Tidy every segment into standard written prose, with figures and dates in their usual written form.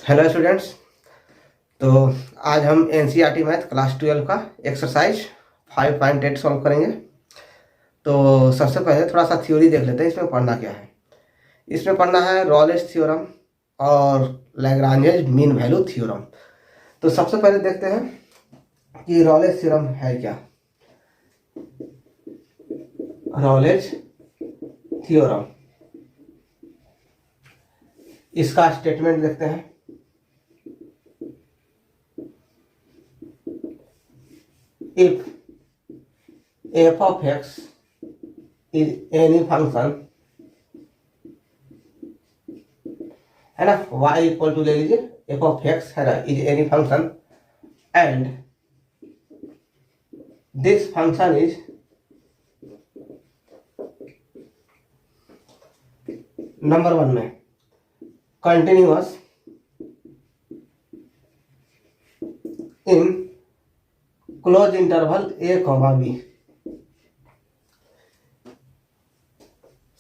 Hello students. तो आज हम एनसीईआरटी मैथ क्लास 12 का एक्सरसाइज 5.8 सॉल्व करेंगे। तो सबसे पहले थोड़ा सा थ्योरी देख लेते हैं, इसमें पढ़ना क्या है। इसमें पढ़ना है रॉलेस थ्योरम और लैग्रांजेज मीन वैल्यू थ्योरम। तो सबसे पहले देखते हैं कि रॉलेस थ्योरम है क्या। रॉलेस थ्योरम, इसका स्टेटमेंट देखते हैं। If f of x is any function, है ना, y इक्वल टू ले लीजिए f of x है ना, is any function and this function is number one में continuous in close interval a, b।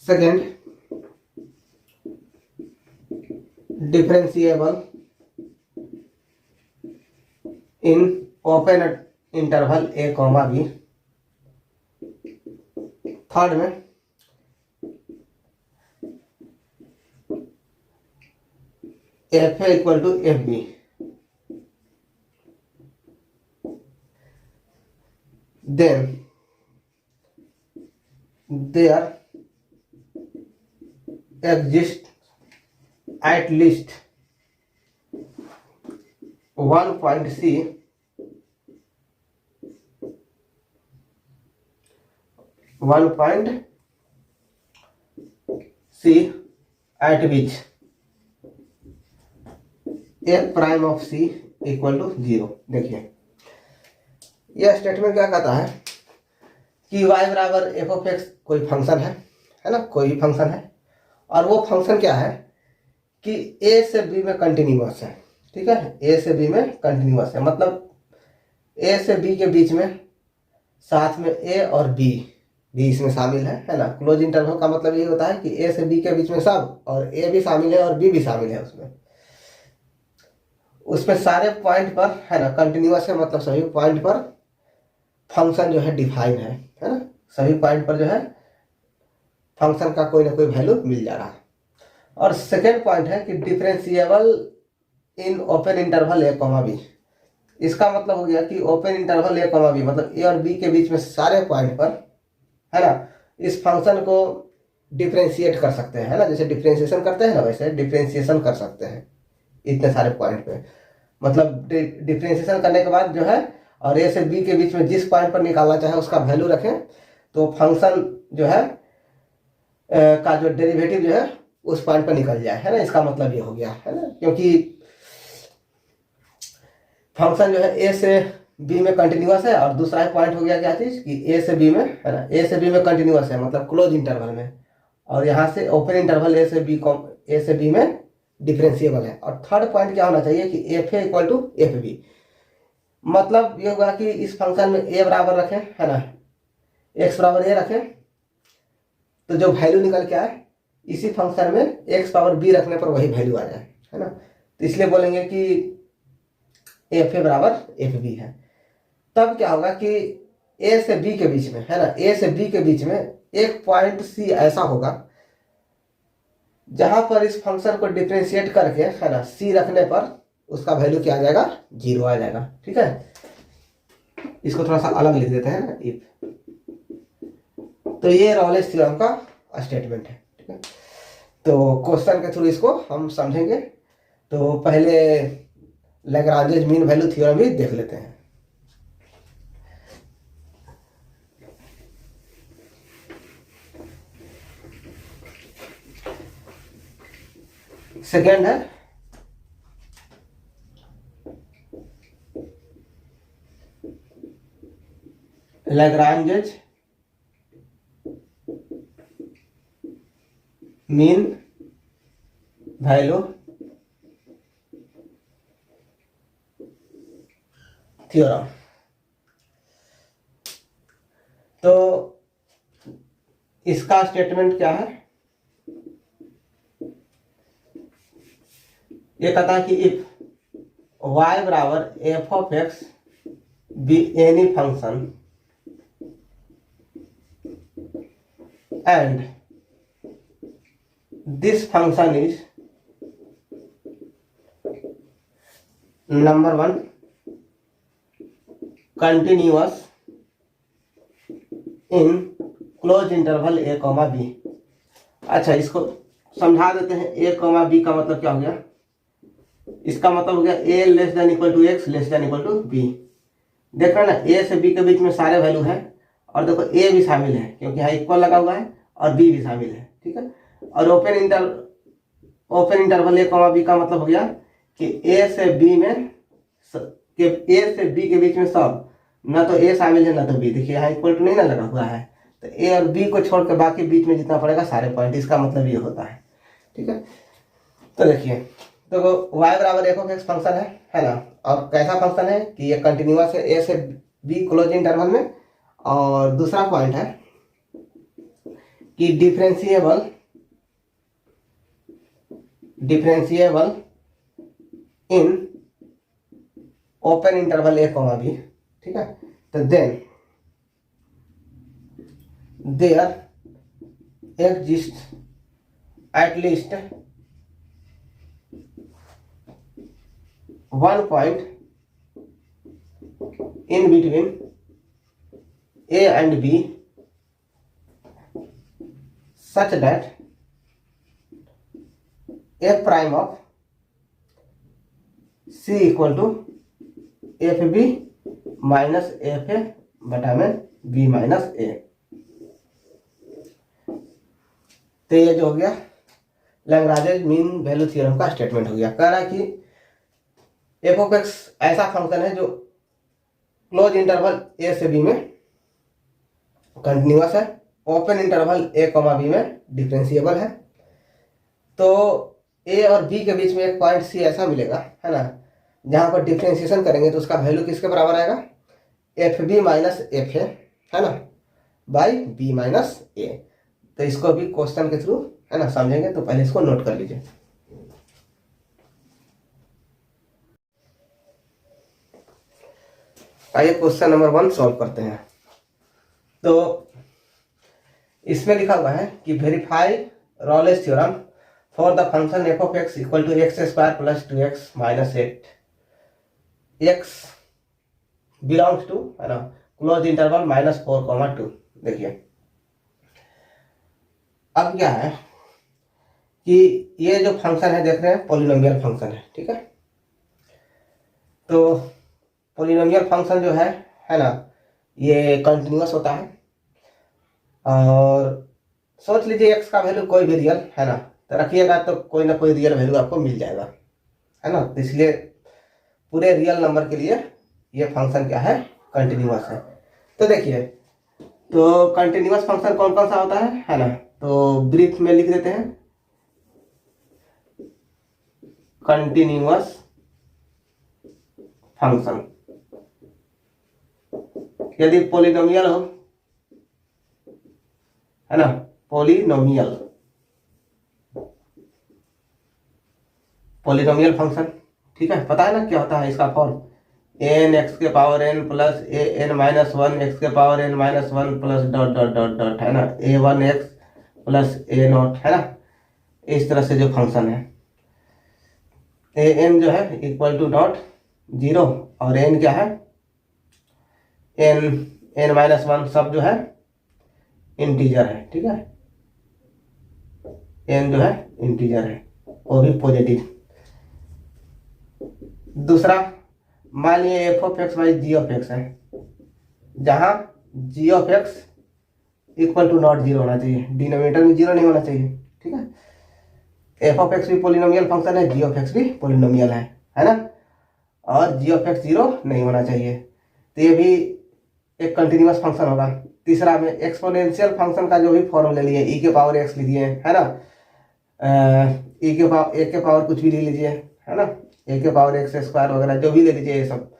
Second, differentiable in open interval a, b। Third में F A equal to F B. Then there exists at least one point C at which f prime of C equal to 0। देखिए यह statement क्या कहता है कि y बराबर F of x कोई function है ना, कोई भी फंक्शन है, और वो फंक्शन क्या है कि a से b में कंटिन्यूअस है। ठीक है, a से b में कंटिन्यूअस है, मतलब a से b के बीच में साथ में a और b भी इसमें शामिल है ना। क्लोज इंटरवल का मतलब ये होता है कि a से b के बीच में सब, और a भी शामिल है और b भी शामिल है उसमें सारे पॉइंट पर है ना कंटिन्यूअस है, मतलब सभी पॉइंट पर फंक्शन जो है डिफाइन है ना। सभी पॉइंट पर जो है फंक्शन का कोई ना कोई वैल्यू मिल जा रहा है। और सेकेंड पॉइंट है कि differentiable in open interval A, B. इसका मतलब हो गया कि ओपन इंटरवल ए, बी मतलब ए और बी के बीच में सारे पॉइंट पर है ना इस फंक्शन को डिफरेंशिएट कर सकते हैं, है ना। जैसे डिफरेंशिएशन करते हैं ना, वैसे डिफरेंशिएशन कर सकते हैं इतने सारे पॉइंट पे। मतलब डिफरेंशिएशन करने के बाद जो है और ए से बी के बीच में जिस पॉइंट पर निकालना चाहे उसका वैल्यू रखें, तो फंक्शन जो है का जो डेरिवेटिव जो है उस पॉइंट पर निकल जाए, है ना। इसका मतलब ये हो गया, है ना, क्योंकि फंक्शन जो है ए से बी में कंटिन्यूअस है, और दूसरा पॉइंट हो गया क्या चीज कि ए से बी में, है ना, ए से बी में कंटिन्यूअस है मतलब क्लोज इंटरवल में, और यहाँ से ओपन इंटरवल ए से बी में डिफरेंशिएबल है। और थर्ड पॉइंट क्या होना चाहिए कि F A equal to F B. मतलब ये होगा कि इस फंक्शन में ए बराबर रखें, है ना, एक्स बराबर ए रखें, तो जो वैल्यू निकल के आए इसी फंक्शन में एक्स पावर बी रखने पर वही वैल्यू आ जाए, है ना। तो इसलिए बोलेंगे कि एफ ए बराबर एफ बी है। तब क्या होगा कि ए से बी के बीच में, है ना, ए से बी के बीच में एक पॉइंट सी ऐसा होगा जहां पर इस फंक्शन को डिफरेंशिएट करके, है ना, सी रखने पर उसका वैल्यू क्या आ जाएगा, 0 आ जाएगा। ठीक है, इसको थोड़ा सा अलग लिख देते हैं ना, इफ। तो ये रॉलेस थ्योरम का स्टेटमेंट है। ठीक है, तो क्वेश्चन के थ्रू इसको हम समझेंगे। तो पहले लैग्रांजेज मीन वैल्यू थ्योरम ही देख लेते हैं। सेकेंड है लैग्रांजेज मीन वैल्यू थ्योरम। तो इसका स्टेटमेंट क्या है, ये कहता है कि इफ y बराबर F of X B any function and this function is number 1 continuous in close interval a comma B. अच्छा, इसको समझा देते हैं। a कॉमा बी का मतलब क्या हो गया? इसका मतलब हो गया a less than equal to X less than equal to B. देख रहे हैं ना, a से b के बीच में सारे वैल्यू हैं और देखो a भी शामिल है क्योंकि यहाँ इक्वल लगा हुआ है और b भी शामिल है। ठीक है, और open interval a comma B का मतलब हो गया कि a से b के बीच में सब, ना तो a शामिल है ना तो b। देखिए यहाँ इक्वल टू नहीं ना लगा हुआ है, तो a और b को छोड़कर बाकी बीच में जितना पड़ेगा सारे पॉइंट, इसका मतलब ये होता है। ठीक है, तो देखिए, तो y बराबर एफ ऑफ एक्स फंक्शन है ना, और कैसा फंक्शन है कि ये कंटिन्यूअस है a से b क्लोज इंटरवल में, और दूसरा पॉइंट है कि differentiable in open interval a comma B. ठीक है, तो then there exist at least one point in between a and b such that f prime of c equal to F B minus F A बटा में B minus ए। तो ये जो हो गया लैग्रांज मीन वैल्यू थ्योरम का statement हो गया। कह रहा है कि एफ ऑफ एक्स ऐसा फंक्शन है जो क्लोज इंटरवल ए से बी में कंटिन्यूअस है, open interval A comma B में डिफरेंशिएबल है। तो ए और बी के बीच में एक पॉइंट सी ऐसा मिलेगा, है ना, जहां पर डिफरेंशिएशन करेंगे तो उसका वैल्यू किसके बराबर आएगा? F B minus F A, है ना, बाई बी माइनस ए। तो इसको भी क्वेश्चन के थ्रू, है ना, समझेंगे, तो पहले इसको नोट कर लीजिए। आइए क्वेश्चन नंबर 1 सॉल्व करते हैं। तो इसमें लिखा हुआ है कि verify Rolle's theorem for the function F of x equal to x square plus 2x minus 8 X belongs to, है ना, क्लोज इंटरवल -4, 2। देखिए अब क्या है कि ये जो फंक्शन है देख रहे हैं पॉलिनोमियल फंक्शन है। ठीक है, तो पॉलिनोमियल फंक्शन जो है ना, ये कंटिन्यूअस होता है और सोच लीजिए एक्स का वैल्यू कोई भी रियल, है ना, तो रखिएगा तो कोई ना कोई रियल वैल्यू आपको मिल जाएगा, है ना। तो इसलिए पूरे रियल नंबर के लिए ये फंक्शन क्या है? कंटिन्यूअस है। तो देखिए, तो कंटिन्यूअस फंक्शन कौन कौन सा होता है ना, तो ब्रीफ में लिख देते हैं। कंटिन्यूअस फंक्शन यदि पॉलिनोमियल हो, है ना, पॉलिनोमियल फंक्शन, ठीक है, पता है ना क्या होता है इसका फॉर्म? एन एक्स के power N plus A N minus 1 X के power N minus 1 plus dot dot dot dot, है ना, a1 x plus A not, है ना। इस तरह से जो फंक्शन है, ए एन जो है इक्वल टू डॉट 0 और एन क्या है? एन माइनस 1 सब जो है इंटीजर है। ठीक है, एन जो है इंटीजर है, वो भी पॉजिटिव। दूसरा, मान लीजिए F of X by G of X है, जहां G of x equal to not 0 होना चाहिए, डिनोमिनेटर में 0 नहीं होना चाहिए। ठीक है, एफ ऑफ एक्स भी पॉलिनोमियल फंक्शन है, जी ऑफ एक्स भी पॉलिनोमियल है ना, और जी ऑफ एक्स 0 नहीं होना चाहिए, तो ये भी एक कंटिन्यूअस फंक्शन होगा। तीसरा में एक्सपोनेंशियल फंक्शन का जो भी फॉर्म ले लिए, ई के पावर एक्स लीजिए, है ना, ई के पावर कुछ भी ले लीजिए, है ना, ए के पावर एक्स स्क्वायर वगैरह जो भी ले लीजिए, ये सब,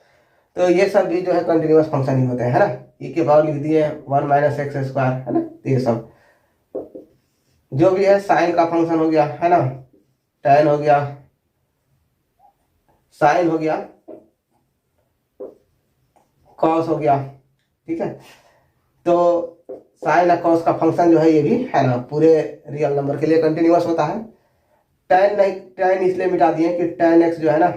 तो ये सब भी जो है कंटिन्यूअस फंक्शन ही होते हैं, है ना। ई के पावर लिख दिए 1 माइनस एक्स स्क्वायर, है ना, तो ये सब जो भी है, साइन का फंक्शन हो गया, है ना, tan हो गया, साइन हो गया, कॉस हो गया, ठीक है। तो साइन और कॉस का फंक्शन जो है ये भी है ना पूरे रियल नंबर के लिए कंटिन्यूअस होता है। tan नहीं, tan इसलिए मिटा दिए कि tan x जो है ना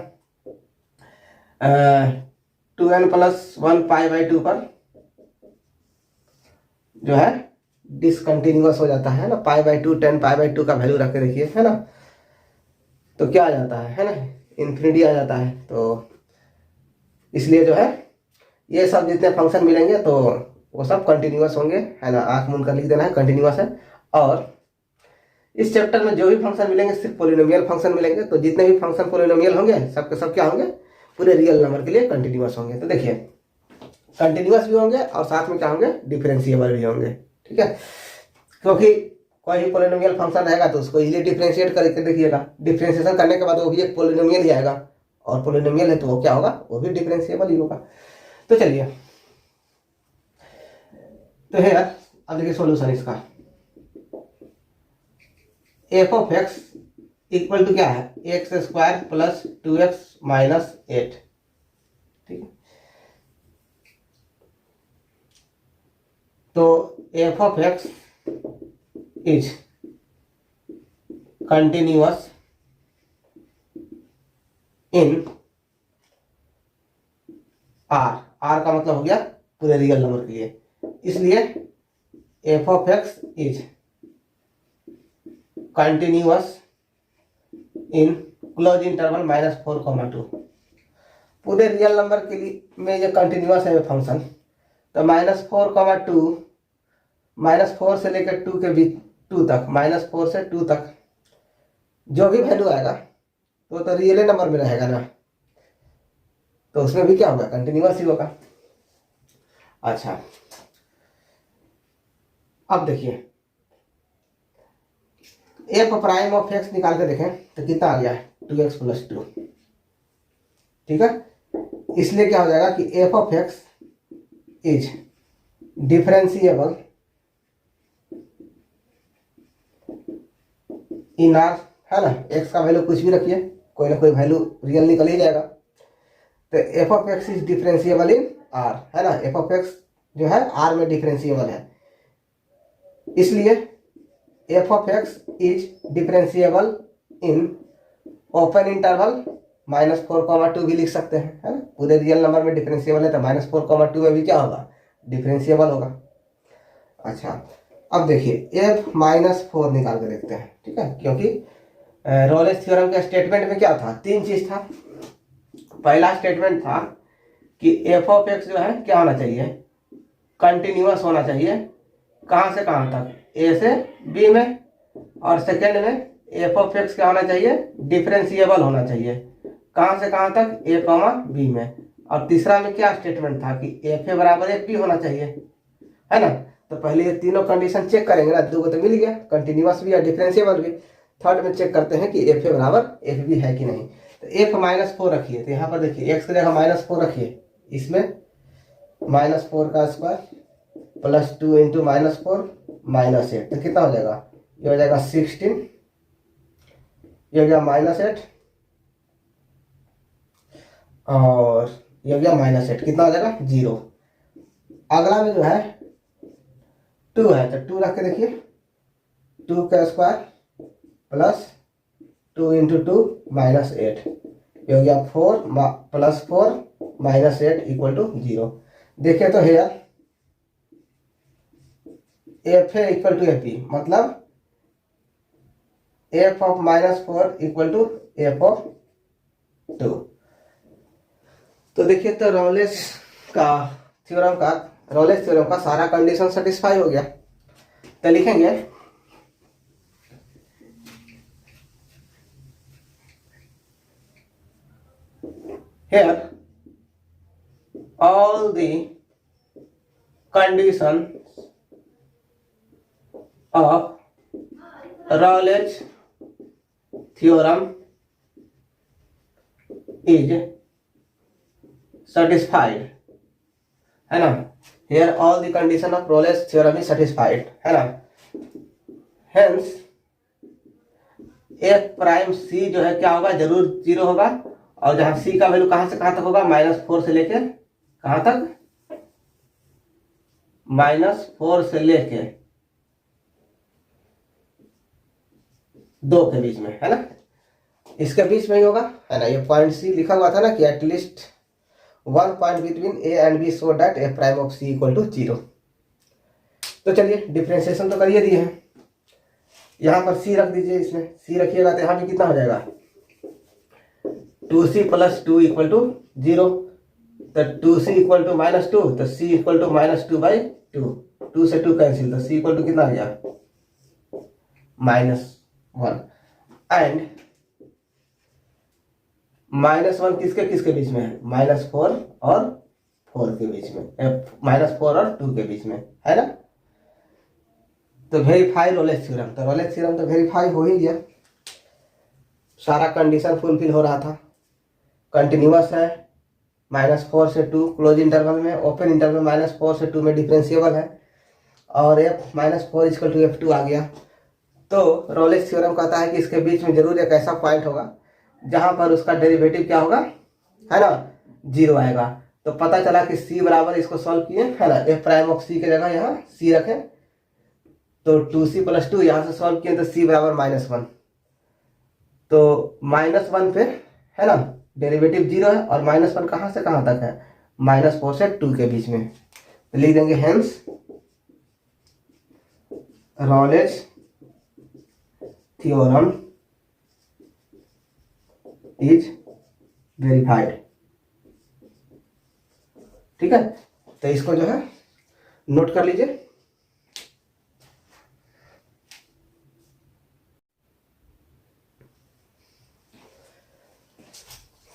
2n+1 π/2 पर जो है डिसकंटिन्यूअस हो जाता है ना, π/2 tan π/2 का वैल्यू रख के देखिए, है ना, तो क्या आ जाता है ना, इन्फिनिटी आ जाता है। तो इसलिए जो है ये सब जितने फंक्शन मिलेंगे तो वो सब कंटिन्यूअस होंगे, है ना, आंख मूंद कर लिख देना है कंटिन्यूअस है। और इस चैप्टर में जो भी फंक्शन मिलेंगे सिर्फ पोलिनोमियल फंक्शन मिलेंगे, तो जितने भी फंक्शन पोलिनोमियल होंगे सबके सब क्या होंगे, पूरे रियल नंबर के लिए कंटिन्यूअस होंगे। तो देखिए कंटिन्यूअस भी होंगे और साथ में क्या होंगे, डिफरेंशिएबल भी होंगे, ठीक है। क्योंकि कोई भी पोलिनोमियल फंक्शन रहेगा तो उसको इजीली डिफरेंशिएट करके देखिएगा, डिफरेंशिएशन करने के बाद वो भी एक पोलिनोमियल ही आएगा, और पोलिनोमियल है तो वो क्या होगा, वो भी डिफरेंशिएबल ही होगा। तो चलिए, तो है यार, अब देखिए सॉल्यूशन इसका, F of x equal to क्या है, x² + 2x - 8, ठीक है। तो F of X is continuous in R, R का मतलब हो गया पूरे रियल नंबर के लिए, इसलिए F of X is continuous in close interval -4, 2। पूरे रियल नंबर के लिए में ये कंटिन्यूअस है फंक्शन, तो -4, 2, -4 से लेकर 2 के बीच, 2 तक, -4 से 2 तक जो भी वैल्यू आएगा तो रियल नंबर में रहेगा ना, तो उसमें भी क्या होगा, कंटिन्यूअस ही होगा। अच्छा, अब देखिए एफ प्राइम ऑफ एक्स निकाल के देखें तो कितना आ गया है, 2x + 2, ठीक है। इसलिए क्या हो जाएगा कि F of X is differentiable in are, है ना, एक्स का वैल्यू कुछ भी रखिए, कोई ना कोई वैल्यू रियल निकल ही जाएगा। तो F of X is differentiable in are, है ना, एफ ऑफ एक्स जो है आर में डिफरेंशिएबल है, इसलिए F of X is differentiable in open interval -4, 2 भी लिख सकते हैं, है ना, पूरे रियल नंबर में डिफरेंशिएबल है तो -4, 2 में भी क्या होगा, डिफरेंशिएबल होगा। अच्छा, अब देखिए एफ -4 निकाल के देखते हैं, ठीक है, क्योंकि रोलेस थ्योरम के स्टेटमेंट में क्या था, 3 चीज था। पहला स्टेटमेंट था कि एफ ऑफ एक्स जो है क्या होना चाहिए, कंटिन्यूअस होना चाहिए, कहाँ से कहाँ तक, ए से बी में, और सेकेंड में एफ ऑफ एक्स क्या होना चाहिए, डिफरेंशिएबल होना चाहिए, कहाँ से कहाँ तक, ए, बी में, और तीसरा में क्या स्टेटमेंट था कि एफ ए बराबर एफ बी होना चाहिए, है ना। तो पहले ये तीनों कंडीशन चेक करेंगे ना, 2 तो मिल गया, कंटिन्यूअस भी और डिफरेंशिएबल भी। थर्ड में चेक करते हैं कि एफ ए बराबर एफ बी है कि नहीं। तो एफ -4 रखिए, तो यहाँ पर देखिए एक्स की जगह -4 रखिए, इसमें -4² + 2 × -4 -8, तो कितना हो जाएगा, ये हो जाएगा 16, ये हो गया -8 और ये हो गया -8, कितना हो जाएगा 0। अगला में जो है 2 है, तो 2 रख के देखिए, 2² + 2 × 2 -8, ये हो गया 4 + 4 -8 = 0। देखिए तो है यार, F A equal to F B, मतलब एफ ऑफ -4 = एफ ऑफ 2। तो देखिए तो रोलेस थ्योरम का सारा कंडीशन सेटिस्फाई हो गया। तो लिखेंगे here all the conditions of Rayleigh's theorem is satisfied, है ना। Here all the condition of Rayleigh's theorem is satisfied, है ना। Hence f प्राइम c जो है क्या होगा, जरूर 0 होगा, और जहां सी का वैल्यू कहां से कहां तक होगा, -4 से लेके कहां तक, -4 से लेके 2 के बीच में, है ना, इसके बीच में ही होगा, है ना। ये पॉइंट सी लिखा हुआ था ना कि at least 1 point between A and B so that A prime of C equal to 0। तो चलिए डिफ्रेंशिएशन तो करिए दिए हैं, यहाँ पर सी रख दीजिए, इसमें सी रखिएगा तो यहाँ भी कितना हो जाएगा, 2c + 2 = 0। तो 2c = -2, तो c = -2/2, 2 से 2 कैंसिल, तो c = कितना आ गया, -1। एंड -1 किसके किसके बीच में है, -4 और 4 के बीच में, -4 और 2 के बीच में, है ना। तो वेरीफाई रोलेस थ्योरम, तो रोलेस थ्योरम तो वेरीफाई हो ही गया, सारा कंडीशन फुलफिल हो रहा था, कंटिन्यूअस है, -4 से 2 क्लोज इंटरवल में, ओपन इंटरवल -4 से 2 में डिफरेंशिएबल है, और f -4 = f2 आ गया। तो रोलेस थ्योरम कहता है कि इसके बीच में जरूर एक ऐसा पॉइंट होगा जहां पर उसका डेरिवेटिव क्या होगा, है ना, 0 आएगा। तो पता चला कि c बराबर, इसको सॉल्व किए, है ना, f प्राइम ऑफ c की जगह यहाँ c रखें, तो 2c + 2 यहाँ से सॉल्व किए तो c बराबर -1। तो -1 पे, है ना, डेरिवेटिव 0 है, और -1 कहाँ से कहाँ तक है, -4 से 2 के बीच में, तो लिख देंगे hence Rolle's theorem is verified. ठीक है, तो इसको जो है नोट कर लीजिए।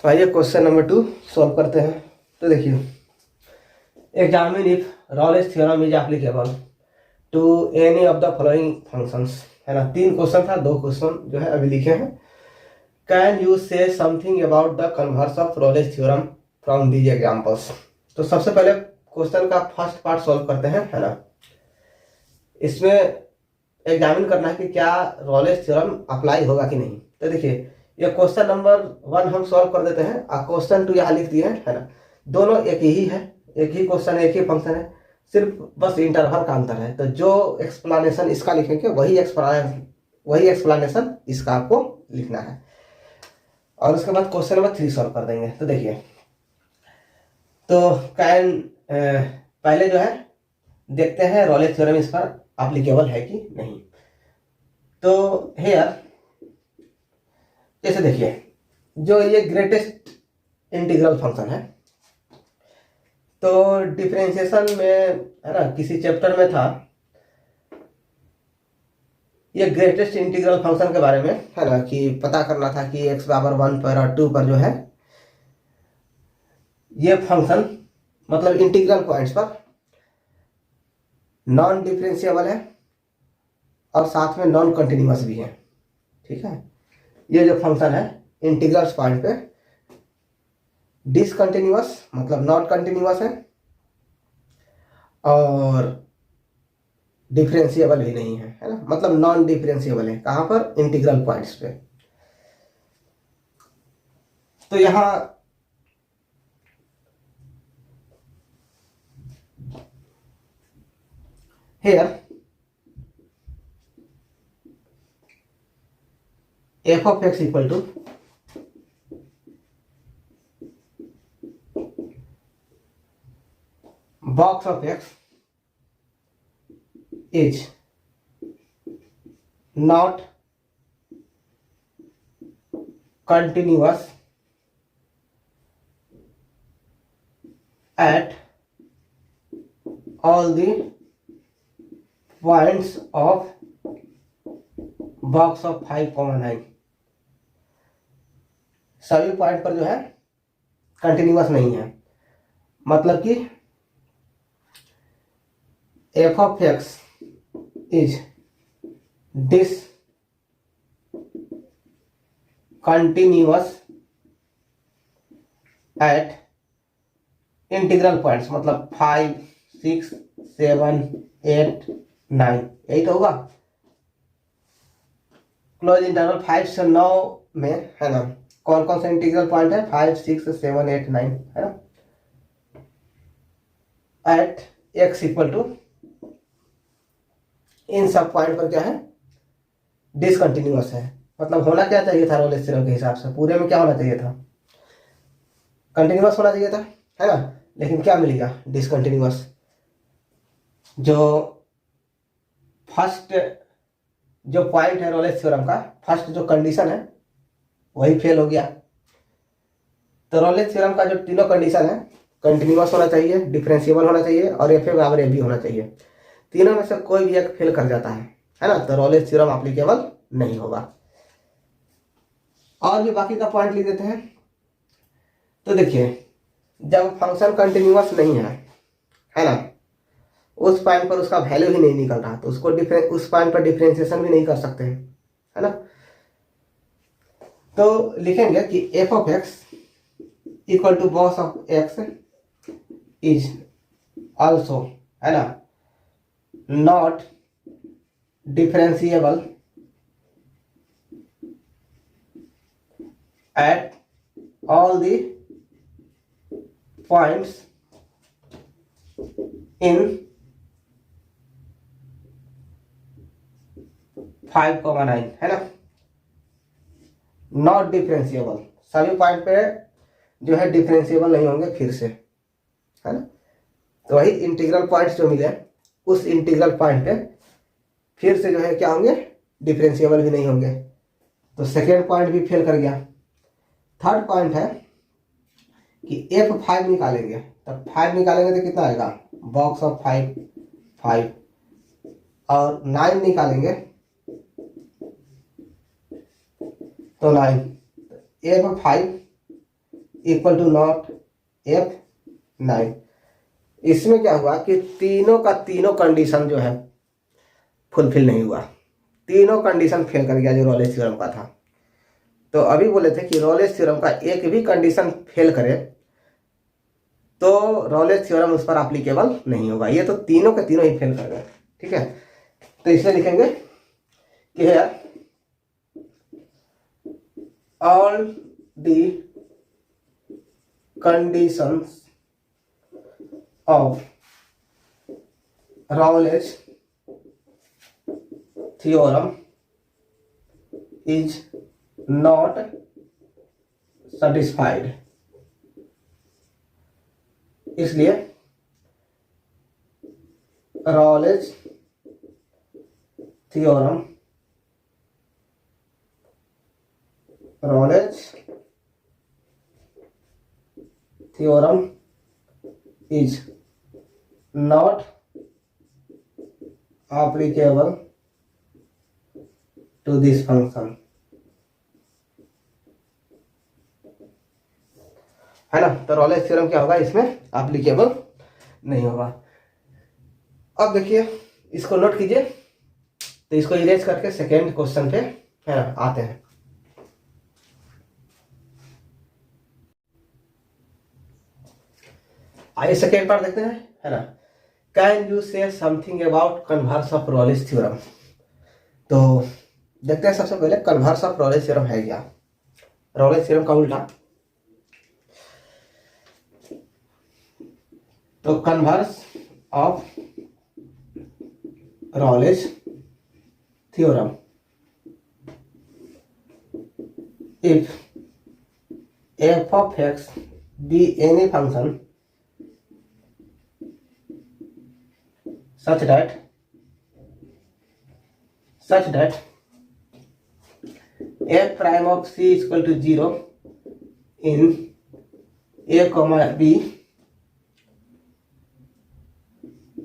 तो आइए क्वेश्चन नंबर 2 सॉल्व करते हैं। तो देखिए, examine if Rolle's theorem is applicable to any of the following functions, है ना, 3 क्वेश्चन था, 2 क्वेश्चन जो है अभी लिखे हैं। कैन यू से something about the converse of Rolle's theorem from these examples. तो सबसे पहले क्वेश्चन का फर्स्ट पार्ट सॉल्व करते हैं, है ना। इसमें एग्जामिन करना है कि क्या रोलेस थ्योरम अप्लाई होगा कि नहीं। तो देखिए, ये क्वेश्चन नंबर 1 हम सॉल्व कर देते हैं, और क्वेश्चन 2 यहाँ लिख दिए हैं, है ना। दोनों एक ही है, एक ही क्वेश्चन है, एक ही फंक्शन है, सिर्फ बस इंटरवल का अंतर है। तो जो एक्सप्लेनेशन इसका लिखेंगे वही एक्सप्लेनेशन इसका आपको लिखना है, और उसके बाद क्वेश्चन नंबर 3 सॉल्व कर देंगे। तो देखिए, तो कैन पहले जो है देखते हैं रोलेस थ्योरम इस पर एप्लीकेबल है कि नहीं। तो हेयर जैसे देखिए, जो ये ग्रेटेस्ट इंटीग्रल फंक्शन है, तो डिफरेंशिएशन में, है ना, किसी चैप्टर में था ये ग्रेटेस्ट इंटीग्रल फंक्शन के बारे में, है ना, कि पता करना था कि x बराबर 1 पर और 2 पर जो है ये फंक्शन, मतलब इंटीग्रल पॉइंट्स पर नॉन डिफरेंशिएबल है और साथ में नॉन कंटिन्यूअस भी है। ठीक है, ये जो फंक्शन है इंटीग्रल्स पॉइंट पे डिसकंटिन्यूअस, मतलब नॉन कंटिन्यूअस है, और डिफरेंशिएबल भी नहीं है ना, मतलब नॉन डिफरेंशिएबल है। कहां पर, इंटीग्रल पॉइंट्स पे। तो यहां hair f of x equal to box of x is not continuous at all the points of box of 5,9। सभी पॉइंट पर जो है कंटिन्यूअस नहीं है, मतलब कि f of x is discontinuous at integral points, मतलब 5, 6, 7, 8, 9, यही तो होगा। क्लोज इंटरवल 5 से 9 में, है ना, कौन कौन सा इंटीग्रल पॉइंट है, 5 6 7 8 9 है ना, एट x इक्वल टू, इन सब पॉइंट पर क्या है, डिसकंटिन्यूअस है। मतलब होना क्या चाहिए था रोलेस थ्योरम के हिसाब से, पूरे में क्या होना चाहिए था, कंटिन्यूअस होना चाहिए था, है ना, लेकिन क्या मिल गया, डिसकंटिन्यूअस। जो फर्स्ट जो पॉइंट है रोलेस थ्योरम का, फर्स्ट जो कंडीशन है वही फेल हो गया। तो रोलेस थ्योरम का जो तीनों कंडीशन है, कंटिन्यूअस होना चाहिए, डिफरेंशिएबल होना चाहिए और एफ ए बराबर एफ बी होना चाहिए, तीनों में से कोई भी एक फेल कर जाता है ना, तो रोलेस थ्योरम एप्लीकेबल नहीं होगा। और भी बाकी का पॉइंट लिख देते हैं। तो देखिए, जब फंक्शन कंटिन्यूअस नहीं है ना, उस पॉइंट पर उसका वैल्यू ही नहीं निकल रहा, तो उसको उस पॉइंट पर डिफरेंशिएशन भी नहीं कर सकते हैं, है ना। तो लिखेंगे कि F of x equal to boss of X is also, है ना, not differentiable at all the points in 5,9, है ना, नॉट डिफरेंशिएबल, सभी पॉइंट पे जो है डिफरेंशिएबल नहीं होंगे फिर से, है ना। तो वही इंटीग्रल पॉइंट्स जो मिले उस इंटीग्रल पॉइंट पे फिर से जो है क्या होंगे, डिफरेंशिएबल भी नहीं होंगे। तो सेकेंड पॉइंट भी फेल कर गया। थर्ड पॉइंट है कि F5 निकालेंगे, तब 5 निकालेंगे तो कितना आएगा, बॉक्स ऑफ 5 5, और 9 निकालेंगे तो 9, F5 equal to not F9। इसमें क्या हुआ कि तीनों का तीनों कंडीशन जो है फुलफिल नहीं हुआ, तीनों कंडीशन फेल कर गया जो रोलेस थ्योरम का था। तो अभी बोले थे कि रोलेस थ्योरम का एक भी कंडीशन फेल करे तो रोलेस थ्योरम उस पर एप्लीकेबल नहीं होगा, ये तो तीनों के तीनों ही फेल कर गए, ठीक है। तो इसमें लिखेंगे कि है all the conditions of Rowley's theorem is not satisfied, इसलिए Rowley's theorem is not applicable to this function, है ना। तो रोलेस थ्योरम क्या होगा, इसमें एप्लीकेबल नहीं होगा। अब देखिए, इसको नोट कीजिए। तो इसको इरेज करके सेकेंड क्वेश्चन पे, है ना, आते हैं। आइए सेकेंड पार्ट देखते हैं, है ना। कैन यू से something about converse of Rolle's theorem. तो देखते हैं सबसे पहले कन्वर्स ऑफ रोलेस थ्योरम है क्या, रोलेस थ्योरम का उल्टा। तो converse of Rolle's theorem, if f of x be any function such that f prime of c is equal to 0 in a comma b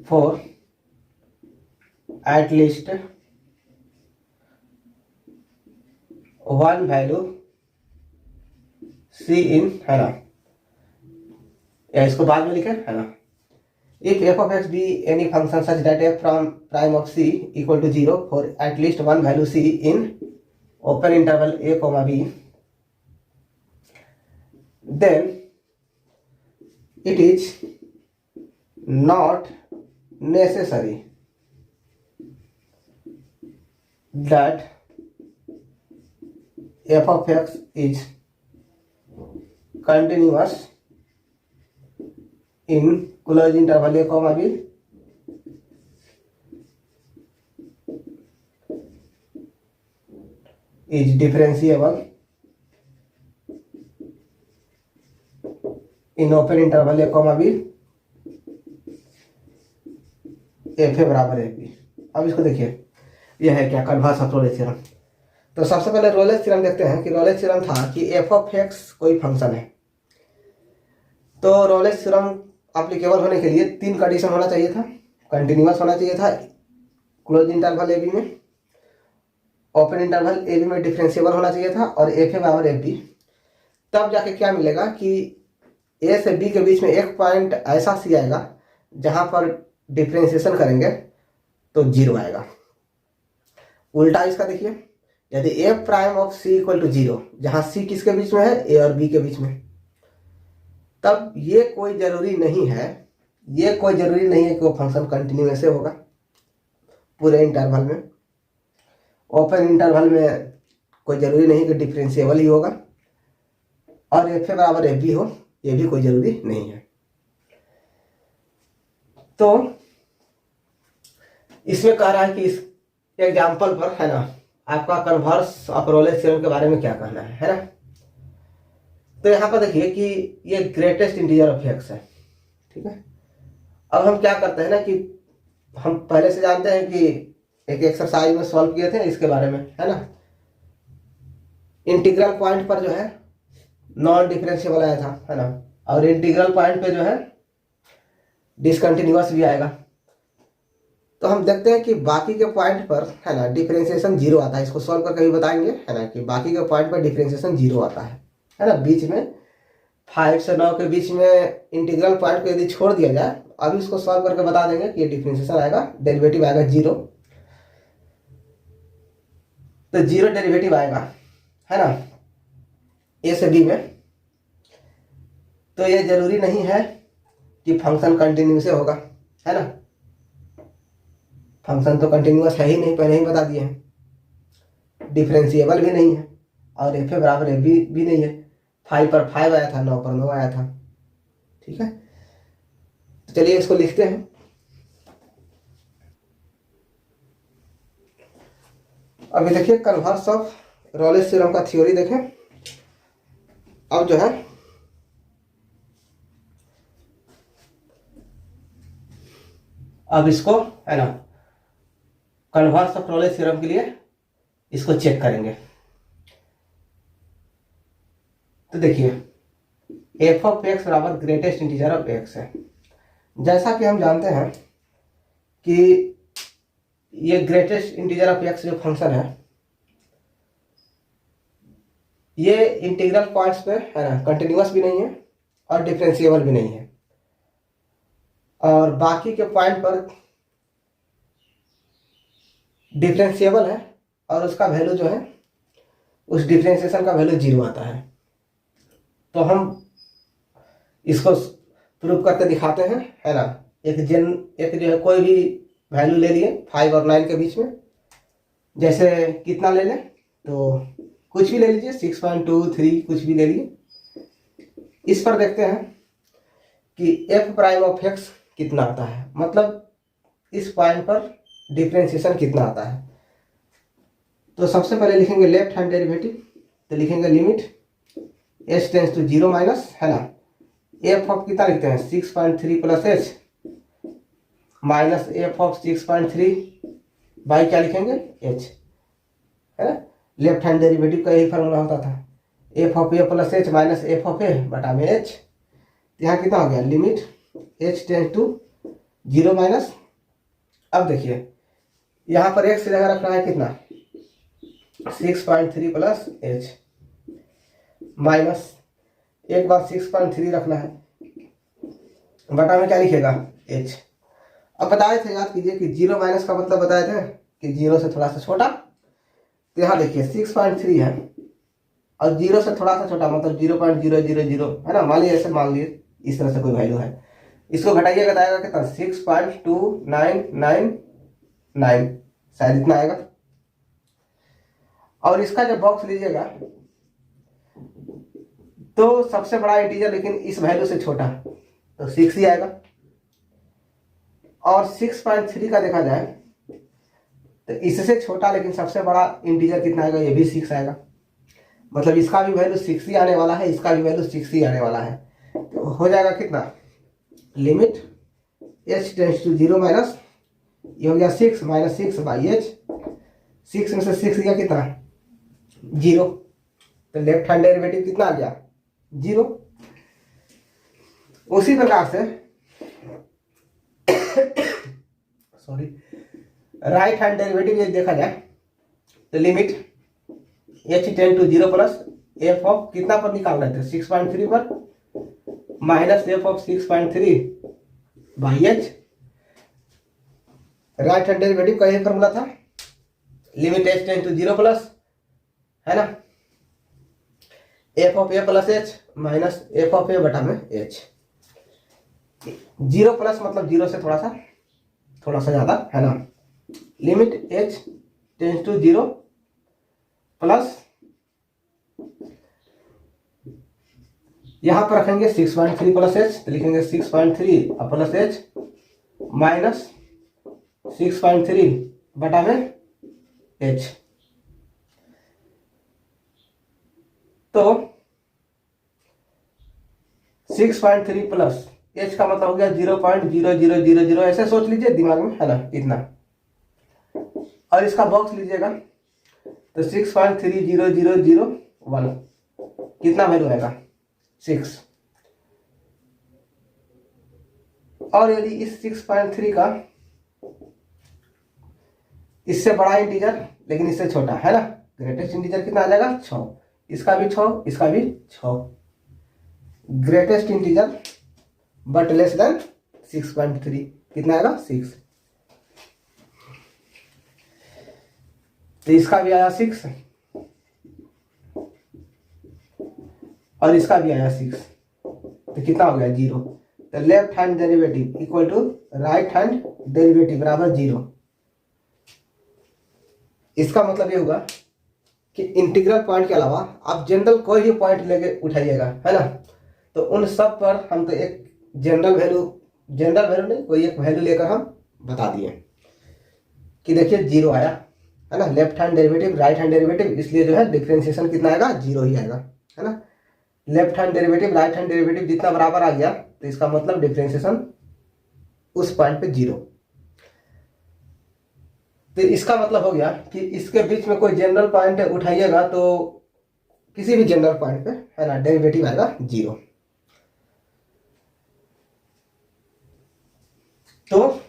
for at least one value c in, है ना, या इसको बाद में लिखे, है ना। If f of x be any function such that f from prime of c equal to 0 for at least one value c in open interval a comma b, then it is not necessary that f of x is continuous in close interval A comma B is differentiable in open interval A comma B F A बराबर A B. अब इसको देखिए, यह है क्या, converse of Rolle's theorem. तो सबसे पहले रोलेस थ्योरम देखते हैं कि रोलेस थ्योरम था कि एफ ऑफ एक्स कोई फंक्शन है। तो रोलेस थ्योरम एप्लीकेबल होने के लिए 3 कंडीशन होना चाहिए था। कंटिन्यूअस होना चाहिए था क्लोज इंटरवल ए बी में, ओपन इंटरवल ए बी में डिफरेंशिएबल होना चाहिए था, और एफ ए बराबर एफ बी। तब जाके क्या मिलेगा कि ए से बी के बीच में एक पॉइंट ऐसा सी आएगा जहां पर डिफरेंशिएशन करेंगे तो 0 आएगा। उल्टा इसका देखिए, यदि F prime of C equal to 0, जहां सी किसके बीच में है, ए और बी के बीच में, तब ये कोई जरूरी नहीं है कि वो फंक्शन कंटिन्यूअस से होगा पूरे इंटरवल में। ओपन इंटरवल में कोई जरूरी नहीं कि डिफरेंशिएबल ही होगा, और एफ ए बराबर एफ बी हो, ये भी कोई जरूरी नहीं है। तो इसमें कह रहा है कि इस एग्जाम्पल पर, है ना, आपका कन्वर्स ऑफ रोलेस थ्योरम के बारे में क्या कहना है ना। तो यहाँ पर देखिए कि ये ग्रेटेस्ट इंटीजर ऑफ एक्स है, ठीक है। अब हम क्या करते हैं ना कि हम पहले से जानते हैं कि एक एक्सरसाइज में सॉल्व किए थे इसके बारे में, है ना। इंटीग्रल पॉइंट पर जो है नॉन डिफरेंशिएबल आया था, है ना, और इंटीग्रल पॉइंट पे जो है डिसकंटिन्यूअस भी आएगा। तो हम देखते हैं कि बाकी के पॉइंट पर, है ना, डिफरेंशिएशन 0 आता है। इसको सॉल्व करके भी बताएंगे, है ना, कि बाकी के पॉइंट पर डिफरेंशिएशन 0 आता है ना। बीच में 5 से 9 के बीच में इंटीग्रल पॉइंट को यदि छोड़ दिया जाए, अभी इसको सॉल्व करके बता देंगे कि ये डिफरेंशिएशन आएगा, डेरिवेटिव आएगा 0। तो 0 डेरिवेटिव आएगा, है ना, ए से बी में। तो ये जरूरी नहीं है कि फंक्शन कंटिन्यूअस होगा, है ना। फंक्शन तो कंटिन्यूअस है ही नहीं, पहले ही बता दिए हैं। डिफरेंशिएबल भी नहीं है, और एफ ए बराबर एफ बी भी नहीं है। 5 पर 5 आया था, 9 पर 9 आया था, ठीक है। तो चलिए इसको लिखते हैं। अभी देखिए कन्वर्स ऑफ रोलेस थ्योरम का थ्योरी देखें। अब जो है अब इसको, है ना, कन्वर्स ऑफ रोलेस थ्योरम के लिए इसको चेक करेंगे। तो देखिए एफ ऑफ एक्स बराबर ग्रेटेस्ट इंटीजर ऑफ एक्स है। जैसा कि हम जानते हैं कि ये ग्रेटेस्ट इंटीजर ऑफ एक्स जो फंक्शन है, ये इंटीग्रल पॉइंट्स पे, है ना, कंटिन्यूअस भी नहीं है और डिफरेंशिएबल भी नहीं है, और बाकी के पॉइंट पर डिफरेंशिएबल है, और उसका वैल्यू जो है, उस डिफरेंशिएशन का वैल्यू 0 आता है। तो हम इसको प्रूव करके दिखाते हैं, है ना। एक जो है कोई भी वैल्यू ले लिए 5 और 9 के बीच में, जैसे कितना ले लें, तो कुछ भी ले लीजिए, 6.23 कुछ भी ले लीजिए। इस पर देखते हैं कि एफ प्राइम ऑफ एक्स कितना आता है, मतलब इस पॉइंट पर डिफरेंशिएशन कितना आता है। तो सबसे पहले लिखेंगे लेफ्ट हैंड डेरिवेटिव। तो लिखेंगे limit H tends to 0 minus, है ना, एफ ऑफ कितना लिखते हैं 6.3 plus H minus F of 6.3 by क्या लिखेंगे एच, है ना। लेफ्ट हैंड डेरिवेटिव का यही फार्मूला होता था, F of A plus H minus F of A बटा में एच। यहाँ कितना हो गया, limit H tends to 0 minus. अब देखिए यहाँ पर एक्स की जगह रखना है कितना, 6.3 प्लस एच माइनस, एक बार 6.3 रखना है, बटा में क्या लिखेगा एच। अब बताए थे, याद कीजिए कि 0 माइनस का मतलब बताए थे कि 0 से थोड़ा सा छोटा। तो यहाँ देखिए 6.3 है और 0 से थोड़ा सा छोटा मतलब 0.000, है ना। मान लीजिए ऐसे, मान लीजिए इस तरह से कोई वैल्यू है, इसको घटाइएगा तो आएगा कितना 6.2999, शायद इतना आएगा। और इसका जब बॉक्स लीजिएगा तो सबसे बड़ा इंटीजर लेकिन इस वैल्यू से छोटा, तो 6 ही आएगा। और 6.3 का देखा जाए तो इससे छोटा लेकिन सबसे बड़ा इंटीजर कितना आएगा, ये भी 6 आएगा। मतलब इसका भी वैल्यू 6 ही आने वाला है, इसका भी वैल्यू 6 ही आने वाला है। तो हो जाएगा कितना, limit h tends to 0 minus, ये हो गया 6 माइनस 6 बाई h, 6 में से 6 गया कितना, 0। तो लेफ्ट हैंड डेरिवेटिव कितना आ गया, 0। उसी प्रकार से सॉरी राइट हैंड डेरिवेटिव ये देखा जाए तो limit h tend to 0 plus f of कितना पर निकाल रहे थे, 6.3 पर, minus f of 6.3 by h। Right hand derivative का ये फॉर्मूला था, limit h tend to 0 plus, है ना, f of a plus h minus f of a बटा में h। 0 प्लस मतलब 0 से थोड़ा सा ज्यादा, है ना। Limit h tends to 0 plus, यहां पर रखेंगे 6.3 प्लस h, तो लिखेंगे 6.3 प्लस h माइनस 6.3 बटा में h। तो 6.3 प्लस h का मतलब हो गया 0.0000, ऐसे सोच लीजिए दिमाग में, है ना, इतना। और इसका बॉक्स लीजिएगा तो 6.30001 कितना वैल्यू आएगा, 6। और यदि इस 6.3 का इससे बड़ा इंटीजर लेकिन इससे छोटा, है ना, ग्रेटेस्ट इंटीजर कितना आ जाएगा, 6। इसका भी 6, इसका भी 6। Greatest integer but less than 6.3 कितना आएगा, 6। तो इसका भी आया 6 और इसका भी आया 6, तो कितना हो गया, 0। तो left hand derivative equal to right hand derivative बराबर 0। इसका मतलब ये होगा कि इंटीग्रल पॉइंट के अलावा आप जनरल कोई भी पॉइंट लेके उठाइएगा, है ना, तो उन सब पर हम तो एक जनरल वैल्यू नहीं, कोई एक वैल्यू लेकर हम बता दिए कि देखिए 0 आया, है ना। Left hand derivative right hand derivative, इसलिए जो है डिफरेंशिएशन कितना आएगा, 0 ही आएगा, है ना। Left hand derivative right hand derivative जितना बराबर आ गया तो इसका मतलब डिफरेंशिएशन उस पॉइंट पे 0। तो इसका मतलब हो गया कि इसके बीच में कोई जनरल पॉइंट उठाइएगा तो किसी भी जनरल पॉइंट पे, है ना, डेरिवेटिव आएगा 0। तो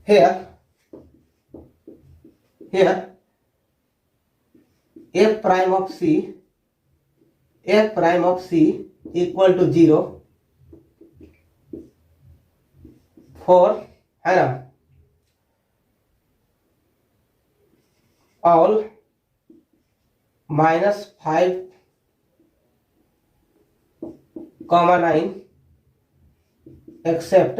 here f prime of c equal to 0 for, है ना, all -5,9 except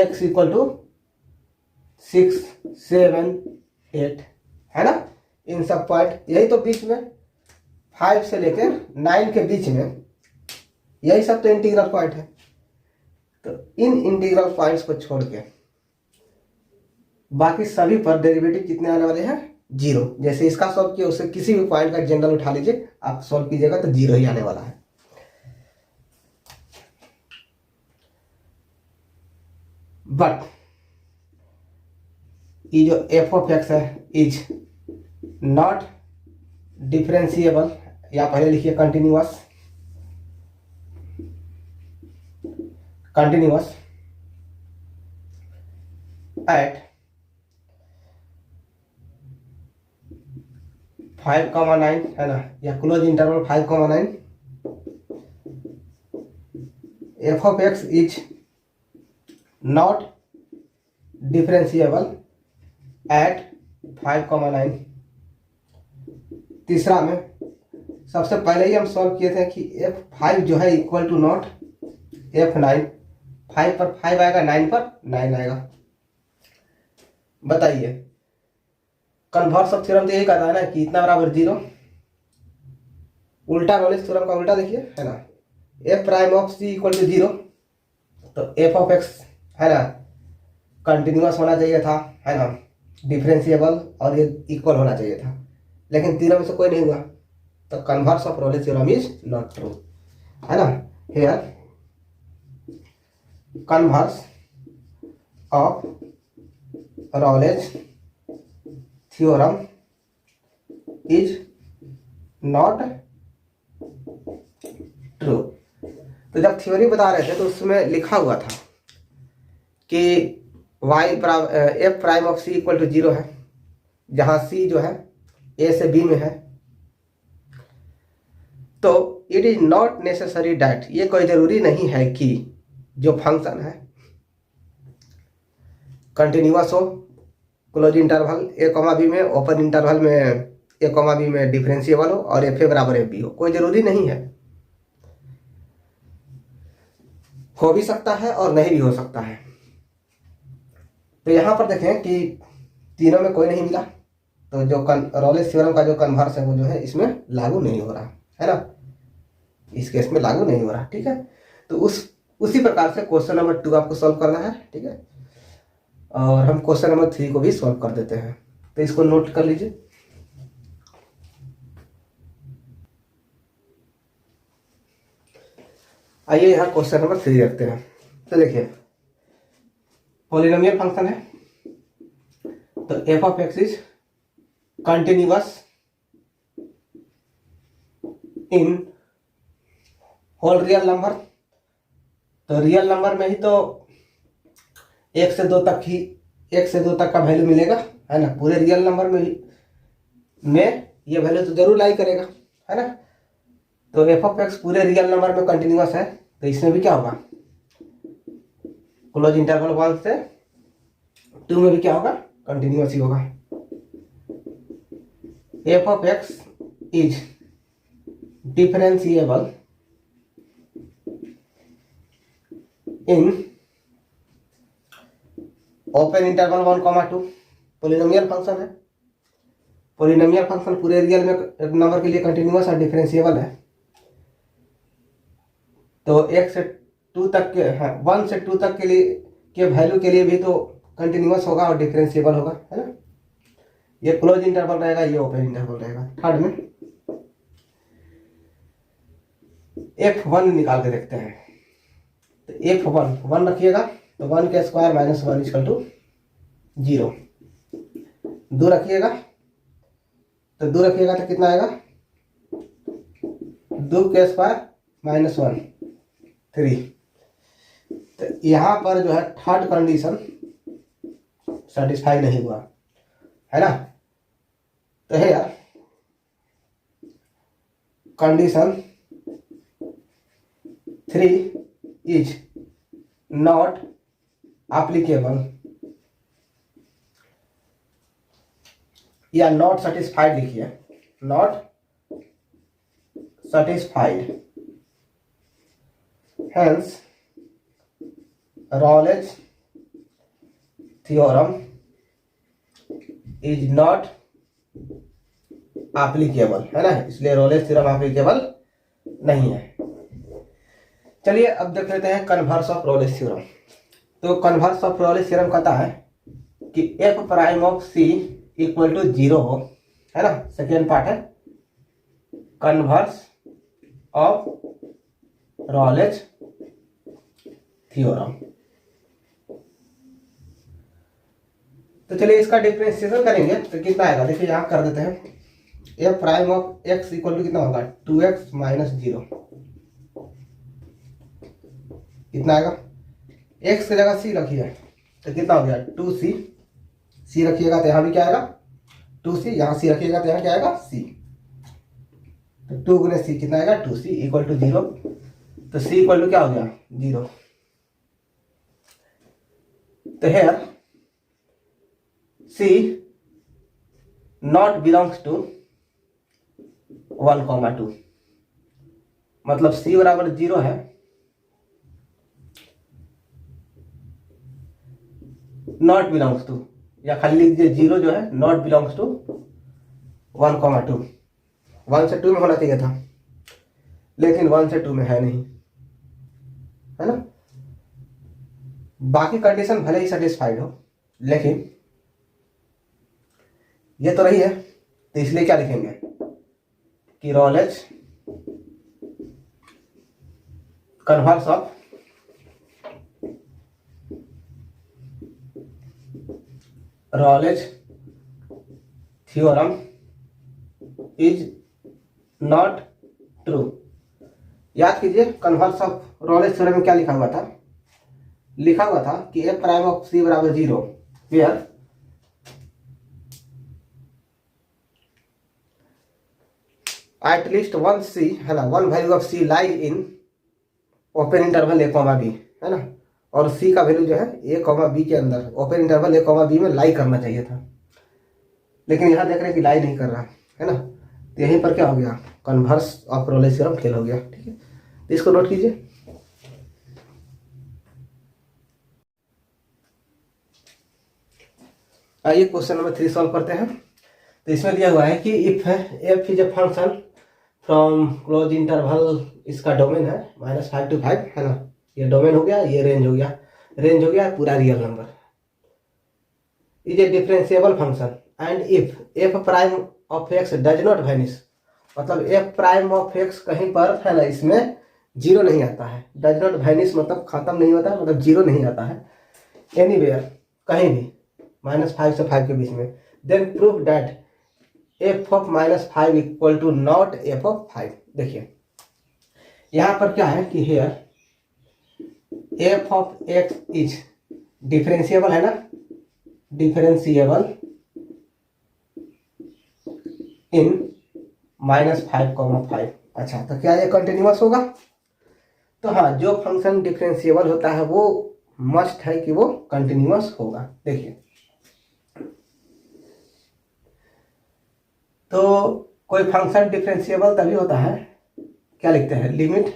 x equal to 6, 7, 8, है ना। इन सब पॉइंट, यही तो बीच में 5 से लेकर 9 के बीच में, यही सब तो इंटीग्रल पॉइंट है। तो इन इंटीग्रल पॉइंट्स को छोड़ के बाकी सभी पर डेरिवेटिव कितने आने वाले हैं, 0। जैसे इसका सॉल्व किया उससे किसी भी पॉइंट का जनरल उठा लीजिए, आप सॉल्व कीजिएगा तो 0 ही आने वाला है। बट ये जो f ऑफ x है इज नॉट डिफरेंशिएबल, या पहले लिखिए कंटिन्यूअस एट 5,9, है ना, या close interval 5,9। f of x is not differentiable eight 5,9। तीसरा में सबसे पहले ही हम सॉल्व किए थे कि f5 जो है इक्वल टू नॉट f9, 5 पर 5 आएगा, 9 पर 9 आएगा। बताइए कन्वर्स ऑफ थ्योरम तो यही कहता है ना कि इतना बराबर 0। उल्टा रोलिंस थ्योरम का उल्टा देखिए, है ना, F prime of C equal to 0, तो एफ ऑफ एक्स, है ना, कंटिन्यूअस होना चाहिए था, है ना, डिफरेंशिएबल, और ये इक्वल होना चाहिए था, लेकिन तीनों में से कोई नहीं हुआ, तो converse of Rolle's theorem is not true, है ना। Here converse of Rolle's theorem is not true. तो जब थ्योरी बता रहे थे तो उसमें लिखा हुआ था कि F prime of C equal to 0 है, जहां सी जो है ए से बी में है। तो it is not necessary that, ये कोई जरूरी नहीं है कि जो फंक्शन है कंटिन्यूअस हो, close interval A comma B में, ओपन इंटरवल में ए कॉमा बी में डिफरेंशिएबल हो, और एफ ए बराबर एफ बी हो, कोई जरूरी नहीं है। हो भी सकता है और नहीं भी हो सकता है। तो यहां पर देखें कि तीनों में कोई नहीं मिला, तो जो रोलिंस थ्योरम का जो कन्वर्स है वो जो है इसमें लागू नहीं हो रहा, है ना, इस केस में लागू नहीं हो रहा। ठीक है, तो उसी प्रकार से क्वेश्चन नंबर 2 आपको सॉल्व करना है। ठीक है, और हम क्वेश्चन नंबर 3 को भी सॉल्व कर देते हैं, तो इसको नोट कर लीजिए। आइए यहाँ क्वेश्चन नंबर 3 रखते हैं। तो देखिए पॉलिनोमियल फंक्शन है, तो F of X is continuous in whole real number. तो रियल नंबर में ही तो 1 से 2 तक ही, 1 से 2 तक का वैल्यू मिलेगा, है ना, पूरे रियल नंबर में ये वैल्यू तो जरूर लाई करेगा, है ना। तो एफ ऑफ एक्स पूरे रियल नंबर में कंटिन्यूअस है, तो इसमें भी क्या होगा, क्लोज इंटरवल 1 से 2 में भी क्या होगा, कंटिन्यूअस ही होगा। F of X is differentiable in open interval 1, 2। Polynomial function है, पोलिनोमियल फंक्शन पूरे रियल में नंबर के लिए कंटिन्यूअस और डिफरेंशिएबल है। तो 1 से 2 तक के, 1 से 2 तक के लिए के वैल्यू के लिए भी तो कंटिन्यूअस होगा और डिफरेंशिएबल होगा, है ना। ये क्लोज इंटरवल रहेगा, ये ओपन इंटरवल रहेगा। थर्ड में f1 निकाल के देखते हैं। तो f1 रखिएगा, तो 1 के स्क्वायर माइनस 1 इक्वल टू 0। 2 रखिएगा, तो 2 रखिएगा तो कितना आएगा, 2 के स्क्वायर माइनस 1 3। तो यहां पर जो है थर्ड कंडीशन सेटिस्फाई नहीं हुआ, है ना। तो है यार कंडीशन 3 इज नॉट एप्लीकेबल या नॉट सेटिस्फाइड लिखिए, not satisfied, hence Rollins theorem is not applicable, है ना, इसलिए रोलिंस थ्योरम एप्लीकेबल नहीं है। चलिए अब देख लेते हैं कन्वर्स ऑफ रोलिंस थ्योरम। तो कन्वर्स ऑफ रोलिंस थ्योरम कहता है कि F prime of C equal to 0 हो, है ना। सेकेंड पार्ट है कन्वर्स ऑफ रोलिंस थ्योरम। तो चलिए इसका डिफरेंशिएशन करेंगे तो कितना आएगा, देखिए यहां कर देते हैं। F prime of x equal to कितना होगा, 2x माइनस 0। कितना आएगा, x की जगह c रखिए तो कितना हो गया 2c। c रखिएगा तो यहां भी क्या आएगा 2c, यहां c रखिएगा तो यहां क्या आएगा c। तो 2 गुने c कितना आएगा 2c इक्वल टू 0। तो c इक्वल टू क्या हो गया 0। तो here c not belongs to 1, 2, मतलब c बराबर 0 है नॉट बिलोंग्स टू, या खाली लिख दीजिए जीरो जो है नॉट बिलोंग्स टू 1,2। 1 से 2 में होना चाहिए था, लेकिन 1 से 2 में है नहीं, है ना। बाकी कंडीशन भले ही सेटिस्फाइड हो, लेकिन ये तो रही है, तो इसलिए क्या लिखेंगे कि Rolle's converse of Rolle's theorem is not true. याद कीजिए कन्वर्स ऑफ रॉलेज थ्योरम में क्या लिखा हुआ था, लिखा हुआ था कि एफ प्राइम ऑफ सी बराबर 0 where at least one C, है ना, one value of C lies in open interval A comma B, है ना, और सी का वैल्यू जो है ए कॉमा बी के अंदर open interval A comma B में लाई करना चाहिए था, लेकिन यहाँ देख रहे हैं कि लाई नहीं कर रहा, है ना। तो यहीं पर क्या हो गया, converse of Rolle's theorem fail हो गया। ठीक है, तो इसको नोट कीजिए। आइए क्वेश्चन नंबर 3 सॉल्व करते हैं। तो इसमें दिया हुआ है कि if F is a function from close interval, इसका डोमेन है -5 to 5, है ना, ये डोमेन हो गया, ये रेंज हो गया, रेंज हो गया पूरा real number, is a differentiable function and if F prime of x does not vanish, मतलब एफ प्राइम ऑफ एक्स कहीं पर, है ना, इसमें जीरो नहीं आता है, डज नॉट वैनिश मतलब खत्म नहीं होता है, मतलब जीरो नहीं आता है एनीवेयर, कहीं भी -5 से 5 के बीच में, then prove that F of -5 equal to not F of 5। देखिए यहां पर क्या है कि here F of X is differentiable, है ना, डिफरेंशिएबल इन -5,5। अच्छा, तो क्या ये कंटिन्यूअस होगा? तो हाँ, जो फंक्शन डिफरेंशिएबल होता है वो मस्ट है कि वो कंटिन्यूअस होगा। देखिए तो कोई फंक्शन डिफरेंशिएबल तभी होता है, क्या लिखते हैं, लिमिट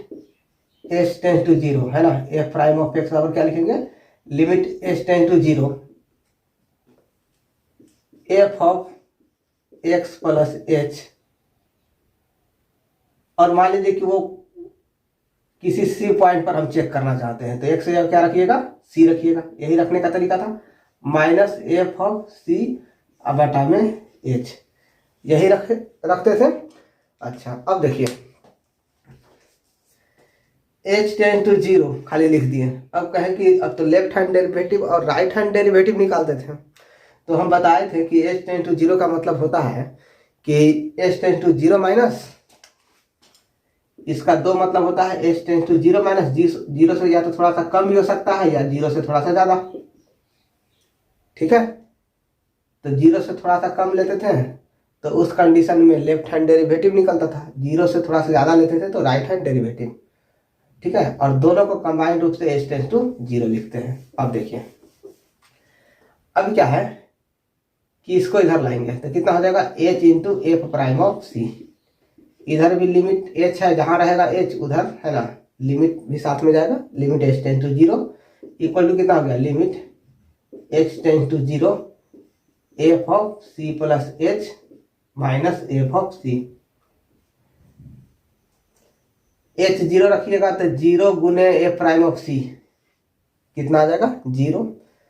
एच टेंस टू 0, है ना, एफ प्राइम ऑफ एक्स बराबर क्या लिखेंगे, limit H tends to 0 F of X plus H, और मान लीजिए कि वो किसी सी पॉइंट पर हम चेक करना चाहते हैं, तो एक्स से क्या रखिएगा, सी रखिएगा, यही रखने का तरीका था, माइनस एफ ऑफ सी बटा में एच, यही रखते थे। अच्छा, अब देखिए एच टेंस टू 0 खाली लिख दिए, अब कहें कि अब तो लेफ्ट हैंड डेरिवेटिव और राइट हैंड डेरिवेटिव निकालते थे, तो हम बताए थे कि एच टेंस टू 0 का मतलब होता है कि एच टेंस टू 0 माइनस, इसका दो मतलब होता है, एच टेंस टू 0 माइनस, 0 से या तो थोड़ा सा कम भी हो सकता है या 0 से थोड़ा सा ज्यादा, ठीक है। तो 0 से थोड़ा सा कम लेते थे तो उस कंडीशन में लेफ्ट हैंड डेरिवेटिव निकलता था, 0 से थोड़ा सा ज्यादा लेते थे तो राइट हैंड डेरिवेटिव, ठीक है, और दोनों को कंबाइंड रूप से एच टेंस टू 0 लिखते हैं। अब देखिए अब क्या है कि इसको इधर लाएंगे तो कितना हो जाएगा, H into F prime of C, इधर भी लिमिट एच है, जहां रहेगा एच उधर, है ना, लिमिट भी साथ में जाएगा, limit H tends to 0 equal to कितना हो गया, limit H tends to 0 F of C plus H minus F of C, H 0 रखिएगा तो 0 गुने एफ प्राइम ऑफ सी कितना आ जाएगा, 0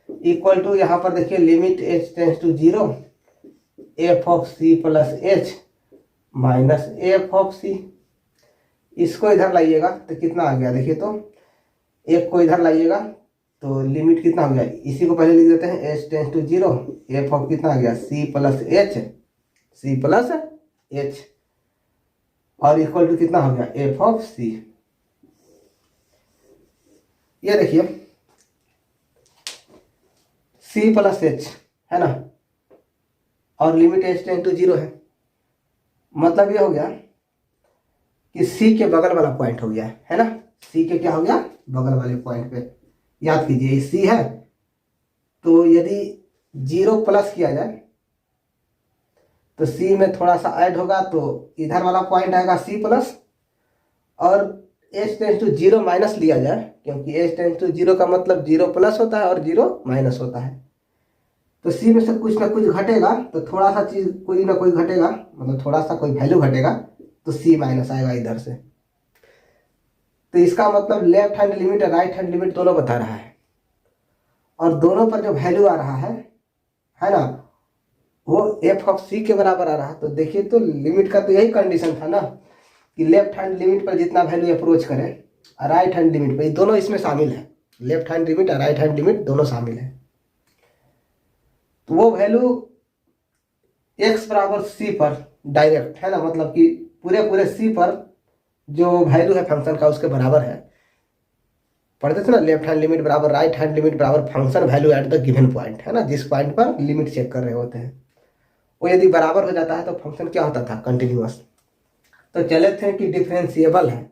इक्वल टू यहाँ पर देखिए limit H tends to 0 F of C plus H minus F of C, इसको इधर लाइएगा तो कितना आ गया, देखिए तो एक को इधर लाइएगा तो लिमिट कितना हो गया, इसी को पहले लिख देते हैं, H tends to 0 F of कितना आ गया, सी प्लस एच और इक्वल टू कितना हो गया, एफ ऑफ सी। ये देखिए सी प्लस एच, है ना, और लिमिट एच टेंस टू 0 है, मतलब ये हो गया कि सी के बगल वाला पॉइंट हो गया है ना, सी के क्या हो गया, बगल वाले पॉइंट पे, याद कीजिए सी है, तो यदि 0 प्लस किया जाए तो सी में थोड़ा सा ऐड होगा तो इधर वाला पॉइंट आएगा सी प्लस, और एच टेंस टू 0 माइनस लिया जाए, क्योंकि एच टेंस टू 0 का मतलब 0 प्लस होता है और 0 माइनस होता है, तो सी में से कुछ ना कुछ घटेगा, तो थोड़ा सा चीज कोई ना कोई घटेगा, मतलब थोड़ा सा कोई वैल्यू घटेगा तो सी माइनस आएगा इधर से। तो इसका मतलब लेफ्ट हैंड लिमिट और राइट हैंड लिमिट दोनों बता रहा है, और दोनों पर जो वैल्यू आ रहा है ना, वो एफ ऑफ सी के बराबर आ रहा। तो देखिए, तो लिमिट का तो यही कंडीशन था ना कि लेफ्ट हैंड लिमिट पर जितना वैल्यू अप्रोच करें और राइट हैंड लिमिट पर, ये दोनों इसमें शामिल है, लेफ्ट हैंड लिमिट और राइट हैंड लिमिट दोनों शामिल है। तो वो वैल्यू एक्स बराबर सी पर डायरेक्ट है ना, मतलब कि पूरे पूरे सी पर जो वैल्यू है फंक्शन का उसके बराबर है। पढ़ते थे ना, लेफ्ट हैंड लिमिट बराबर राइट हैंड लिमिट बराबर function value at the given point, है ना, जिस पॉइंट पर लिमिट चेक कर रहे होते हैं वो यदि बराबर हो जाता है तो फंक्शन क्या होता था, कंटिन्यूअस। तो चले थे कि डिफरेंशिएबल है,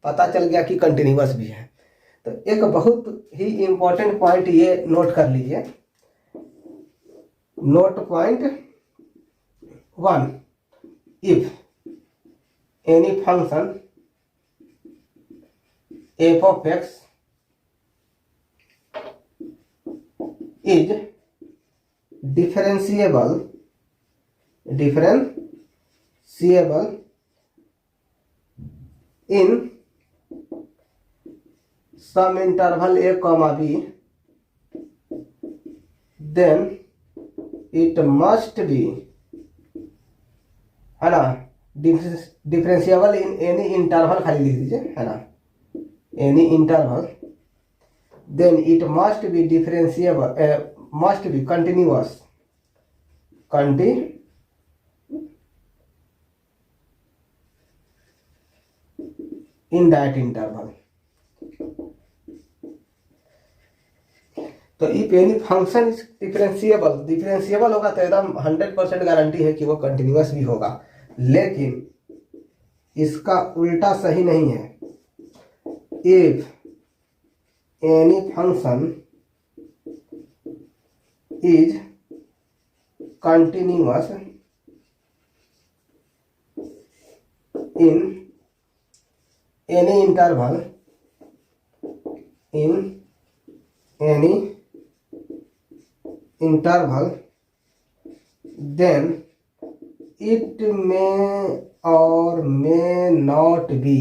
पता चल गया कि कंटिन्यूअस भी है। तो एक बहुत ही इंपॉर्टेंट पॉइंट ये नोट कर लीजिए, note point 1, if any function f of x is differentiable in some interval a comma b, then it must be, है ना, डिफरेंशिएबल इन एनी इंटरवल, खाली लिख दीजिए, है ना, any interval, then it must be differentiable, must be continuous in that interval। तो if any function is differentiable होगा तो एकदम 100% गारंटी है कि वो कंटिन्यूअस भी होगा, लेकिन इसका उल्टा सही नहीं है। If any function is continuous in any interval, then it may or may not be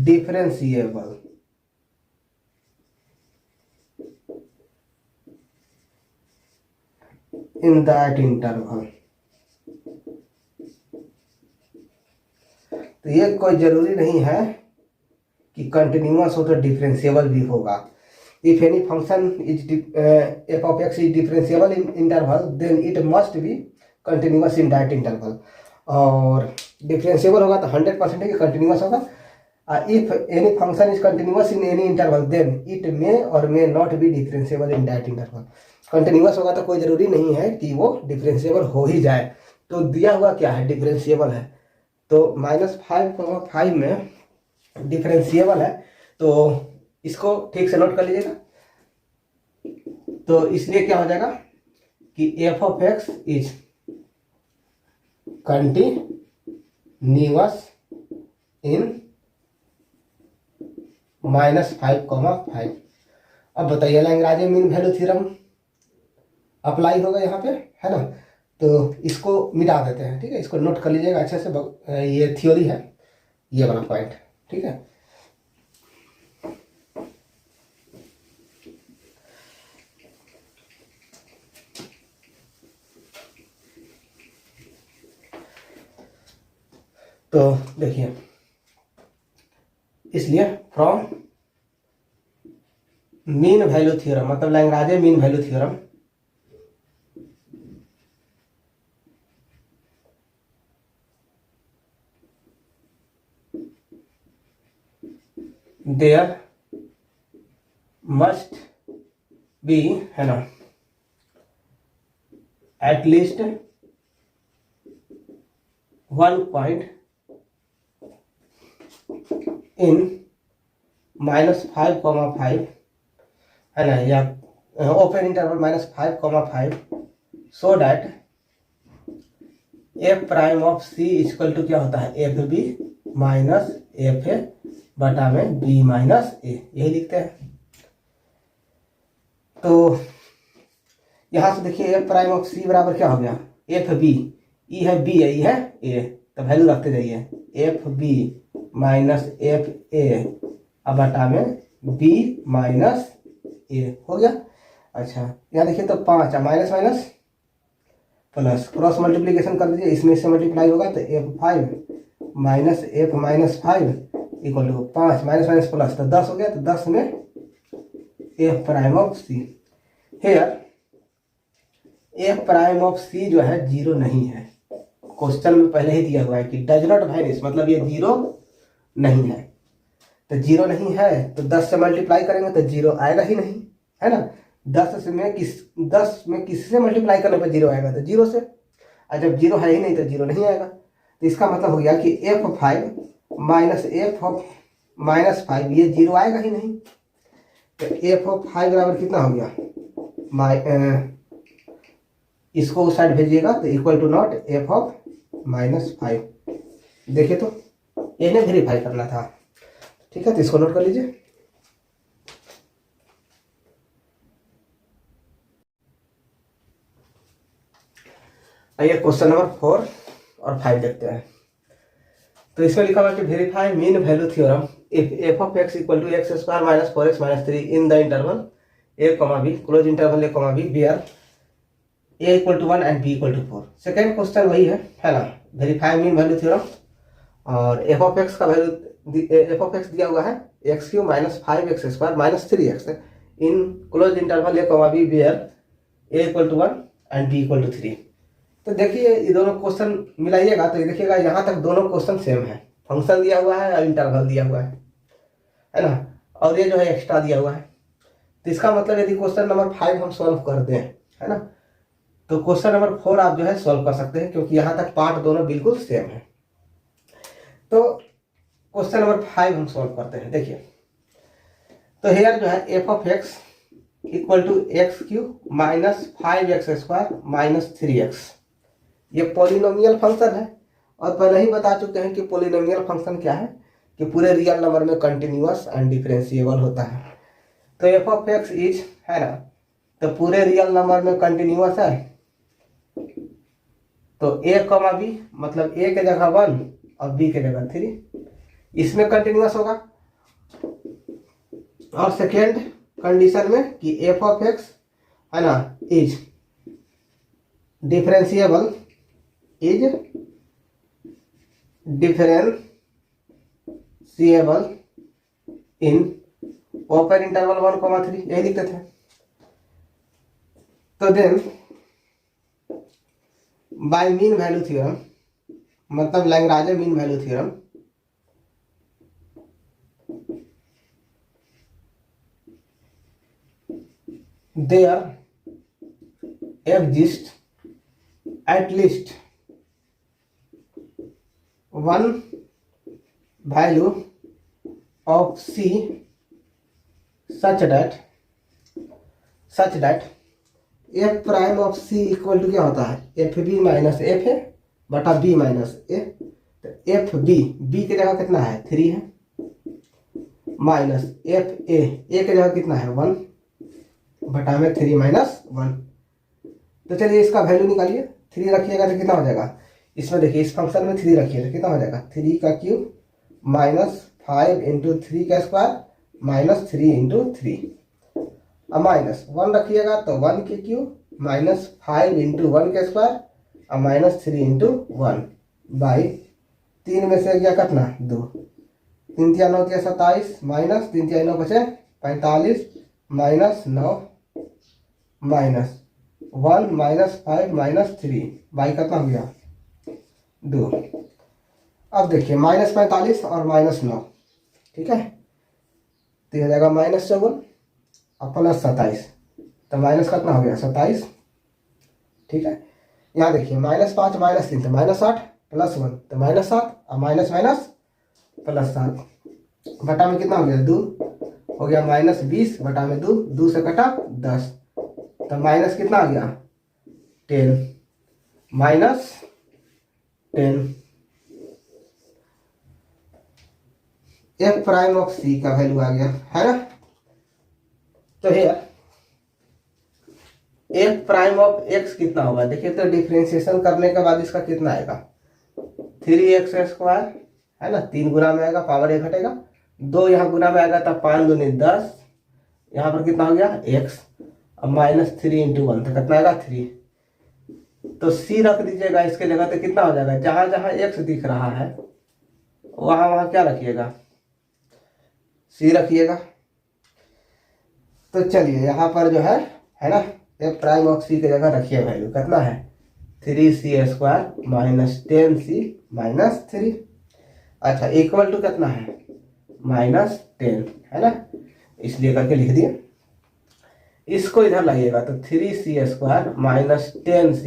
differentiable in that interval। तो ये कोई जरूरी नहीं है कि कंटिन्यूअस हो तो डिफरेंशिएबल भी होगा। If any function is F of X is differentiable in interval, then it must be continuous in that interval. और डिफरेंशिएबल होगा तो 100% है कि कंटिन्यूअस होगा। If any function is continuous in any interval, then it may और may not be differentiable in that interval. Continuous होगा तो कोई जरूरी नहीं है कि वो डिफरेंशिएबल हो ही जाए। तो दिया हुआ क्या है, डिफरेंशिएबल है, तो -5,5 में डिफरेंशिएबल है, तो इसको ठीक से नोट कर लीजिएगा। तो इसलिए क्या हो जाएगा कि F of X is continuous in -5,5। अब बताइए, Lagrange mean value theorem apply होगा यहाँ पे, है ना। तो इसको मिटा देते हैं, ठीक है, इसको नोट कर लीजिएगा अच्छे से। ये थ्योरी है, ये वाला पॉइंट, ठीक है। तो देखिए, इसलिए फ्रॉम मीन वैल्यू थ्योरम, मतलब Lagrange mean value theorem, there must be, है ना, at least one point in -5,5, है ना, या open interval -5,5, so that f prime of c equal to क्या होता है, F B minus F A बटा में b माइनस ए, यही लिखते हैं। तो यहाँ से देखिए एफ प्राइम ऑफ सी बराबर क्या हो गया, एफ बी, ई है बी है, ई है ए, तो वैल्यू रखते जाइए, F B minus F A अब बटा में बी माइनस ए हो गया। अच्छा यहाँ देखिए तो 5 minus minus plus, cross multiplication कर दीजिए, इसमें से मल्टीप्लाई होगा तो F 5 minus F minus 5 equal to 5 minus minus plus, तो 10 हो गया, तो 10 में F prime of C. Here F prime of C जो है जीरो नहीं है, क्वेश्चन में पहले ही दिया हुआ है कि डज नॉट वैनिश, मतलब ये जीरो नहीं है। तो जीरो नहीं है तो 10 से मल्टीप्लाई करेंगे तो जीरो आएगा ही नहीं, है ना। 10 में किससे मल्टीप्लाई करने पर जीरो आएगा, तो जीरो से, और जब जीरो है ही नहीं तो जीरो नहीं आएगा। तो इसका मतलब हो गया कि F 5 minus F of minus 5 ये जीरो आएगा ही नहीं। तो एफ ऑफ 5 बराबर कितना हो गया, इसको उस साइड भेजिएगा तो equal to not F of minus 5। देखिए तो इन्हें वेरीफाई करना था, ठीक है, तो इसको नोट कर लीजिए। आइए क्वेश्चन नंबर 4 और 5 देखते हैं। तो इसमें लिखा हुआ कि verify mean value theorem if F of x equal to x square minus 4x minus 3 in the interval A comma B, close interval A comma B, where A equal to 1 and B equal to 4। Second question वही है ना, verify mean value theorem, और F of X का value, F of X दिया हुआ है X cube minus 5x square minus 3x in close interval A comma B, where A equal to 1 and B equal to 3। तो देखिए ये दोनों question मिलाइएगा तो देखिएगा यहाँ तक दोनों क्वेश्चन सेम है, फंक्शन दिया हुआ है और इंटरवल दिया हुआ है ना, और ये जो है एक्स्ट्रा दिया हुआ है। तो इसका मतलब यदि क्वेश्चन नंबर 5 हम सॉल्व कर दें, है ना, तो क्वेश्चन नंबर 4 आप जो है सॉल्व कर सकते हैं, क्योंकि यहाँ तक पार्ट दोनों बिल्कुल सेम है। तो क्वेश्चन नंबर 5 हम सॉल्व करते हैं। देखिए तो हेयर जो है F of x equal to X cube minus 5x square minus 3x, ये पॉलिनोमियल फंक्शन है, और पहले ही बता चुके हैं कि पॉलिनोमियल फंक्शन क्या है, कि पूरे रियल नंबर में कंटिन्यूअस एंड डिफरेंशिएबल होता है। तो एफ ऑफ एक्स इज, है ना, तो पूरे रियल नंबर में कंटिन्यूअस है, तो ए कॉमा बी मतलब ए के जगह 1 और बी के जगह 3, इसमें कंटिन्यूअस होगा। और सेकेंड कंडीशन में कि एफ ऑफ एक्स, है ना, is differentiable, is differentiable in open interval 1,3, यही लिखते थे। तो then by mean value theorem, मतलब Lagrange mean value theorem, there exists at least one value of c such that f prime of c equal to क्या होता है, F B minus F A बटा B minus ए। तो F B, B के जगह कितना है 3 है, माइनस एफ ए के जगह कितना है 1 बटा में 3 माइनस 1। तो चलिए इसका वैल्यू निकालिए, 3 रखिएगा तो कितना हो जाएगा, इसमें देखिए इस फंक्शन में 3 रखिए तो कितना हो जाएगा, 3 का क्यूब माइनस 5 इंटू 3 का स्क्वायर माइनस 3 इंटू 3, अब माइनस 1 रखिएगा तो 1 के क्यूब माइनस 5 इंटू 1 का स्क्वायर और माइनस 3 इंटू 1 बाई 3 में से गया कितना 2, 3 3 9 3 27 माइनस 3 3 9 बचे 45 minus 9 minus 1 minus 5 minus 3 by कितना हो गया 2। अब देखिए माइनस 45 और माइनस 9, ठीक है, तो ये हो जाएगा माइनस 54 और प्लस 27, तो माइनस कितना हो गया 27, ठीक है। यहाँ देखिए माइनस 5 माइनस 3 तो माइनस 8 प्लस 1 तो माइनस 7 और माइनस माइनस प्लस 7 बटा में कितना हो गया 2 हो गया माइनस 20 बटा में 2, 2 से कटा 10, तो माइनस कितना आ गया 10, minus 10। F prime of C का वैल्यू आ गया, है ना। तो here F prime of X कितना होगा, देखिए तो डिफ्रेंशिएशन करने के बाद इसका कितना आएगा 3x² है ना, 3 गुना में आएगा, पावर 1 घटेगा, 2 यहाँ गुना में आएगा तब 5 दूनी 10, यहाँ पर कितना हो गया x, अब -3 × 1 तो कितना आएगा 3, तो c रख दीजिएगा इसके जगह, तो कितना हो जाएगा, जहां जहां x दिख रहा है वहां वहां क्या रखिएगा, c रखिएगा। तो चलिए यहाँ पर जो है ना, एफ प्राइम ऑफ c की जगह रखिए वैल्यू कितना है 3c² -10c -3, अच्छा इक्वल टू कितना है -10 है ना, इसलिए करके लिख दिए। इसको इधर लाइएगा तो 3c² -10c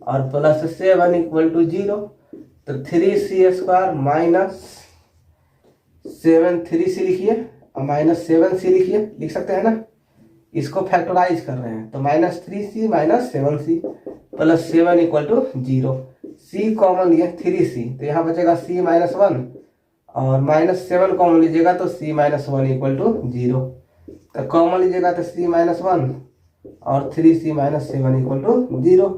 और +7 = 0, तो 3c² -7 3c लिखिए और -7c लिखिए, लिख सकते हैं ना, इसको फैक्टराइज कर रहे हैं तो -3c -7c +7 = 0, c कॉमन लिए 3c तो यहाँ बचेगा c -1 और -7 कॉमन लीजिएगा तो c -1 = 0, तो कॉमन लीजिएगा तो c -1 और 3c -7 = 0।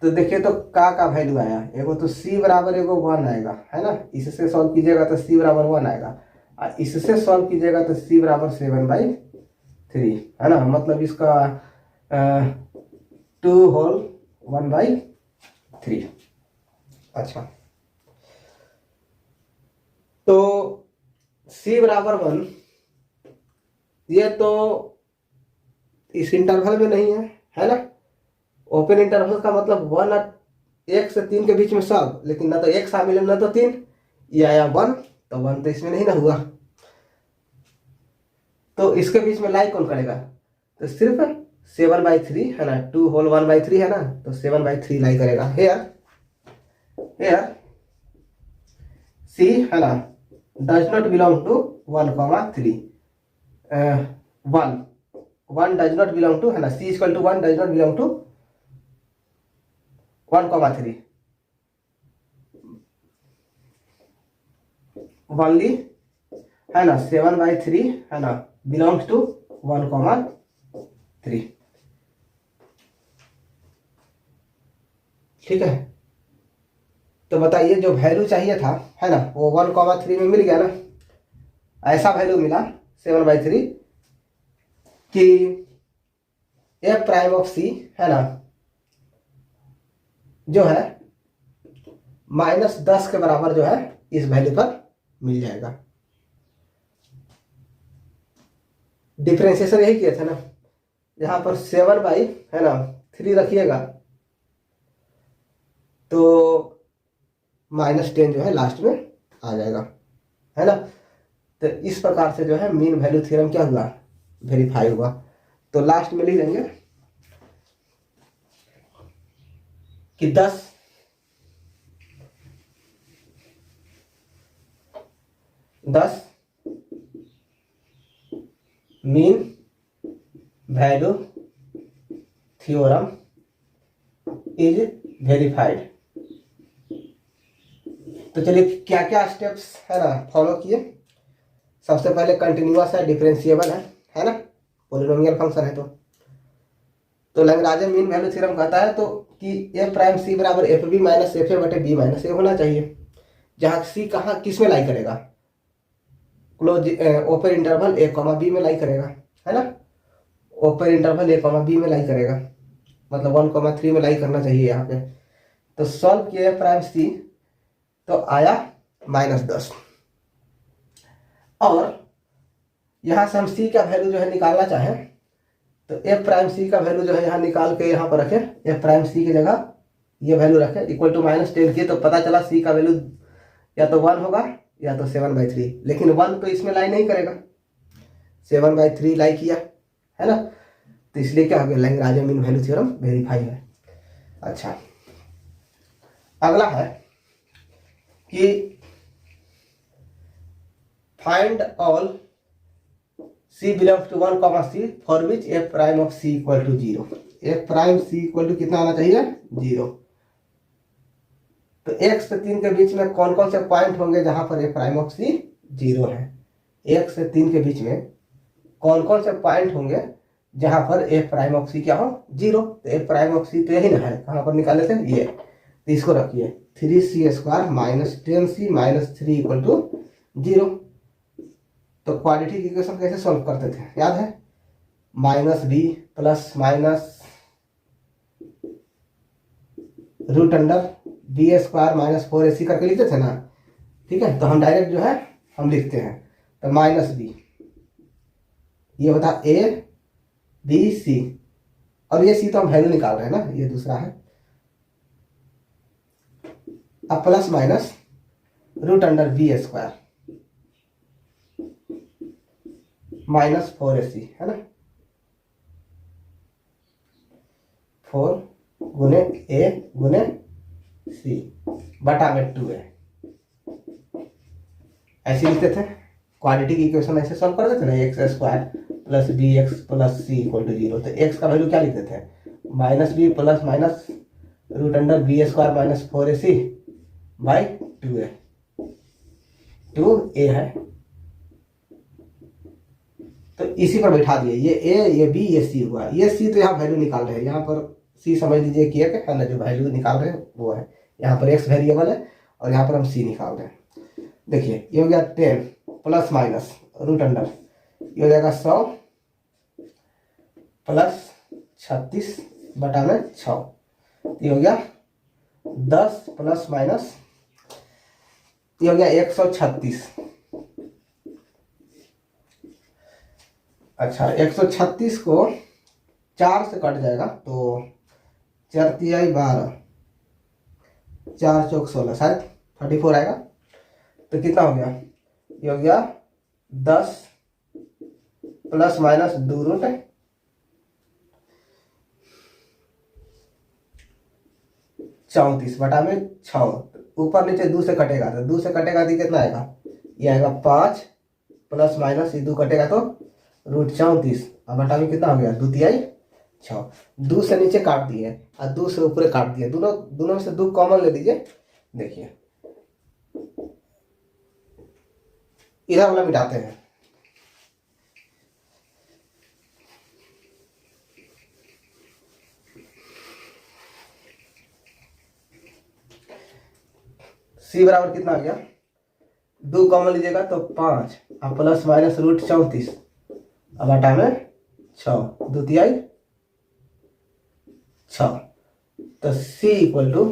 तो देखिए तो का वैल्यू आया, एगो तो c बराबर एगो 1 आएगा है ना, इससे सॉल्व कीजिएगा तो c बराबर 1 आएगा, और इससे सॉल्व कीजिएगा तो c बराबर 7/3 है ना, मतलब इसका 2 होल 1/3। अच्छा तो c बराबर 1, ये तो इस इंटरवल में नहीं है ना, ओपन इंटरवल का मतलब 1 और 1 से 3 के बीच में सब, लेकिन ना तो 1 शामिल है ना तो 3, ये आया 1, तो 1 तो इसमें नहीं ना हुआ, तो इसके बीच में लाई कौन करेगा, तो सिर्फ 7/3 है ना, 2 होल 1/3 है ना, तो 7/3 लाई करेगा। हेयर c है ना does not belong to 1,3, 1 does not belong to है ना, c = 1 does not belong to 1,3, only है ना 7/3 है ना बिलोंग्स टू 1,3, ठीक है। तो बताइए जो वैल्यू चाहिए था है ना वो 1,3 में मिल गया ना, ऐसा वैल्यू मिला 7/3 कि एफ प्राइम ऑफ c है ना जो है -10 के बराबर जो है इस वैल्यू पर मिल जाएगा। डिफरेंशिएशन यही किया था ना, यहाँ पर 7/3 रखिएगा तो -10 जो है लास्ट में आ जाएगा है ना, तो इस प्रकार से जो है मीन वैल्यू थ्योरम क्या हुआ, वेरीफाई हुआ। तो लास्ट में लिख देंगे कि 10 mean value theorem is verified. तो चलिए क्या क्या स्टेप्स है ना फॉलो किए। सबसे पहले कंटिन्यूअस है, डिफरेंशिएबल है ना, पॉलिनोमियल फंक्शन है, तो लैग्रांज मीन वैल्यू थ्योरम कहता है तो कि एफ प्राइम सी बराबर F B minus F A बटे बी माइनस ए होना चाहिए, जहाँ सी कहाँ किस में लाई करेगा, close open interval A comma B में लाई करेगा है ना, open interval A comma B में लाई करेगा, मतलब 1,3 में लाई करना चाहिए यहाँ पे। तो सॉल्व किया एफ प्राइम सी तो आया -10, और यहाँ से हम सी का वैल्यू जो है निकालना चाहें तो एफ प्राइम सी का वैल्यू जो है यहाँ निकाल के यहाँ पर रखें, एफ प्राइम सी की जगह ये वैल्यू रखें इक्वल टू -10 किए, तो पता चला सी का वैल्यू या तो 1 होगा या तो 7/3, लेकिन 1 तो इसमें लाई नहीं करेगा, 7/3 लाई किया है ना, तो इसलिए क्या हो गया, Lagrange mean value theorem verify है। अच्छा अगला है कि find all c belongs to 1, c for which f prime of c equal to 0, f prime c equal to कितना आना चाहिए 0। तो 1 से 3 के बीच में कौन कौन से पॉइंट होंगे जहां पर f प्राइम ऑफ c 0 है, 1 से 3 के बीच में कौन कौन से पॉइंट होंगे जहां पर एफ प्राइम ऑफ सी क्या हो 0। तो एफ प्राइम ऑफ सी तो यही ना है, कहां पर निकाले थे ये। तो इसको रखिए 3c² minus 10c minus 3 equal to 0। तो क्वाड्रेटिक इक्वेशन कैसे सॉल्व करते थे याद है, minus B plus minus root under b² minus 4ac करके लिखते थे ना। ठीक है, तो हम डायरेक्ट जो है हम लिखते हैं, तो माइनस बी ये होता a b c, और ये c तो हम वैल्यू निकाल रहे हैं ना, ये दूसरा है। अब plus minus root under b² minus 4ac है ना, 4 गुने a गुने c बटा में 2a। ऐसे लिखते थे क्वाड्रेटिक इक्वेशन, ऐसे सॉल्व करते थे ना, x² plus bx plus c equal to 0। तो x का वैल्यू क्या लिखते थे, minus B plus minus root under b² minus 4ac by 2a। 2a है तो इसी पर बैठा दिए, ये a ये b ये c हुआ। ये c तो यहाँ वैल्यू निकाल रहे हैं, यहाँ पर c समझ लीजिए कि एक है ना, जो वैल्यू निकाल रहे हैं वो है। यहाँ पर x वेरिएबल है और यहाँ पर हम c निकाल रहे हैं। देखिए ये हो गया 10 प्लस माइनस रूट अंडर, ये हो जाएगा 100 प्लस 36 बटा में 6। ये हो गया 10 प्लस माइनस, ये हो गया 136। अच्छा 136 को 4 से कट जाएगा तो 4 तिहाई 12, 4 चौक 16, शायद 34 आएगा। तो कितना हो गया, ये हो गया 10 प्लस माइनस 2 रूट 34 बटा में 6। ऊपर नीचे 2 से कटेगा तो 2 से कटेगा तो कितना आएगा, ये आएगा 5 प्लस माइनस ये 2 कटेगा तो रूट 34 और बटा में कितना हो गया 2 तिहाई 6। 2 से नीचे काट दिए और 2 से ऊपर काट दिए, दोनों में से 2 कॉमन ले लीजिए। देखिए इधर वाला मिटाते हैं, c बराबर कितना आ गया, 2 कॉमन लीजिएगा तो 5 और प्लस माइनस रूट 34 अब बटा में 6, 2 तिहाई 6। तो c इक्वल टू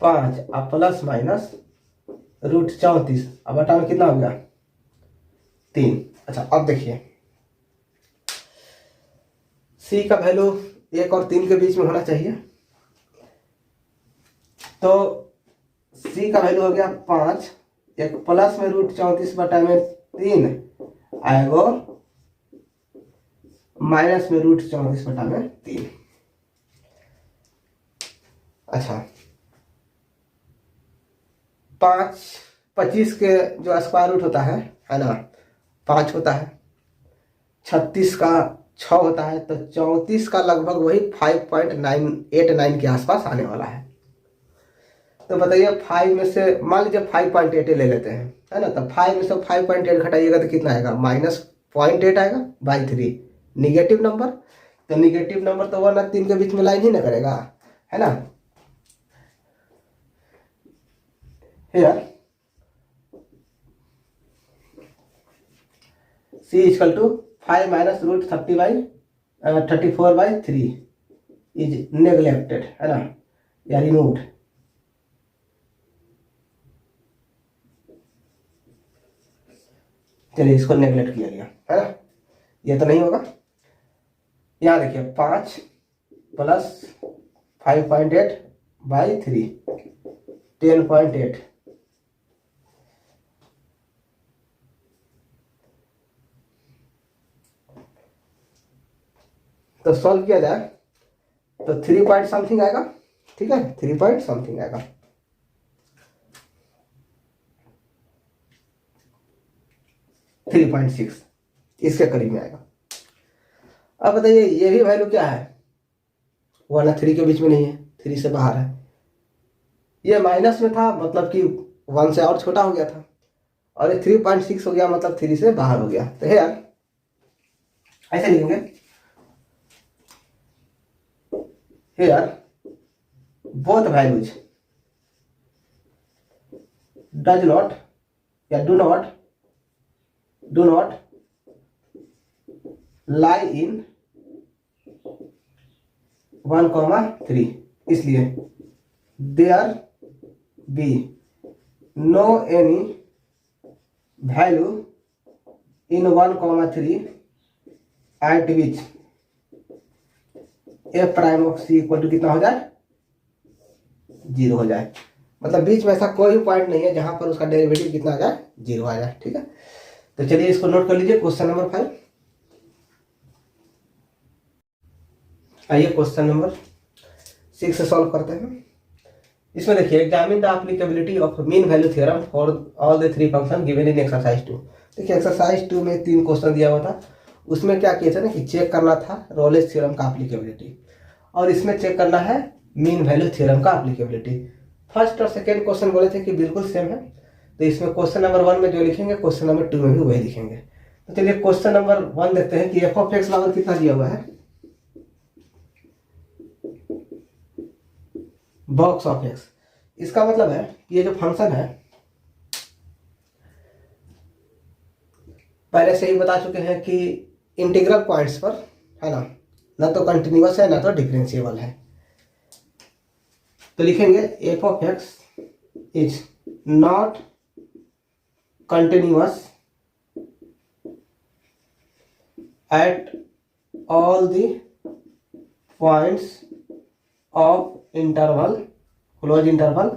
5 और प्लस माइनस रूट 34 अब बटा में कितना हो गया 3। अच्छा अब देखिए c का वैल्यू 1 और 3 के बीच में होना चाहिए, तो c का वैल्यू हो गया 5, एक प्लस में रूट 34 बटा में 3 आएगा माइनस में रूट 34 बटा में 3। अच्छा 25 के जो स्क्वायर रूट होता है ना 5 होता है, 36 का 6 होता है, तो 34 का लगभग वही 5.989 के आसपास आने वाला है। तो बताइए 5 में से मान लीजिए 5.8 ले लेते हैं है ना, तो 5 में से 5.8 घटाइएगा तो कितना आएगा माइनस 0.8 आएगा बाई 3, निगेटिव नंबर। तो निगेटिव नंबर तो 1 और 3 के बीच में लाइन ही ना करेगा है ना। Here c equal to 5 minus root 34/3 is neglected है ना, या रिमूव्ड। चलिए इसको नेग्लेक्ट किया गया है ना, ये तो नहीं होगा। यहाँ देखिए 5 प्लस 5.8/3 10.8। तो सॉल्व किया जाए तो 3 पॉइंट समथिंग आएगा, ठीक है 3 पॉइंट समथिंग आएगा। थ्री 3.6 इसके करीब में आएगा। अब बताइए ये भी वैल्यू क्या है, 1 और 3 के बीच में नहीं है, 3 से बाहर है। ये माइनस में था मतलब कि 1 से और छोटा हो गया था, और ये 3.6 हो गया मतलब 3 से बाहर हो गया। तो है यार ऐसे लिखेंगे, here both values does not या डू नॉट लाई इन 1,3, इसलिए there be no any value in 1,3 at which f prime of C equal to कितना हो जाए, 0 हो जाए। मतलब बीच में ऐसा कोई पॉइंट नहीं है जहां पर उसका डेरिवेटिव कितना आ जाए, 0 आ जाए। ठीक है, तो चलिए इसको नोट कर लीजिए। क्वेश्चन नंबर 5, आइए क्वेश्चन नंबर 6 से सॉल्व करते हैं। इसमें देखिए, examine the applicability of mean value theorem for all the 3 function given in exercise 2। देखिए एक्सरसाइज 2 में 3 क्वेश्चन दिया हुआ था, उसमें क्या किया था ना कि चेक करना था रोलेस थ्योरम का एप्लीकेबिलिटी, और इसमें चेक करना है मीन वैल्यू थ्योरम का एप्लीकेबिलिटी। फर्स्ट और सेकेंड क्वेश्चन बोले थे कि बिल्कुल सेम है, तो इसमें क्वेश्चन नंबर 1 में जो लिखेंगे क्वेश्चन नंबर 2 में भी वही लिखेंगे। तो चलिए क्वेश्चन नंबर 1 देखते हैं कि एफ ऑफ एक्स बराबर कितना दिया हुआ है, बॉक्स ऑफ एक्स। इसका मतलब है कि ये जो फंक्शन है पहले से ही बता चुके हैं कि इंटीग्रल पॉइंट्स पर है ना तो कंटिन्यूअस है ना तो डिफरेंशिएबल है। तो लिखेंगे F of X is not continuous at all the points of interval close interval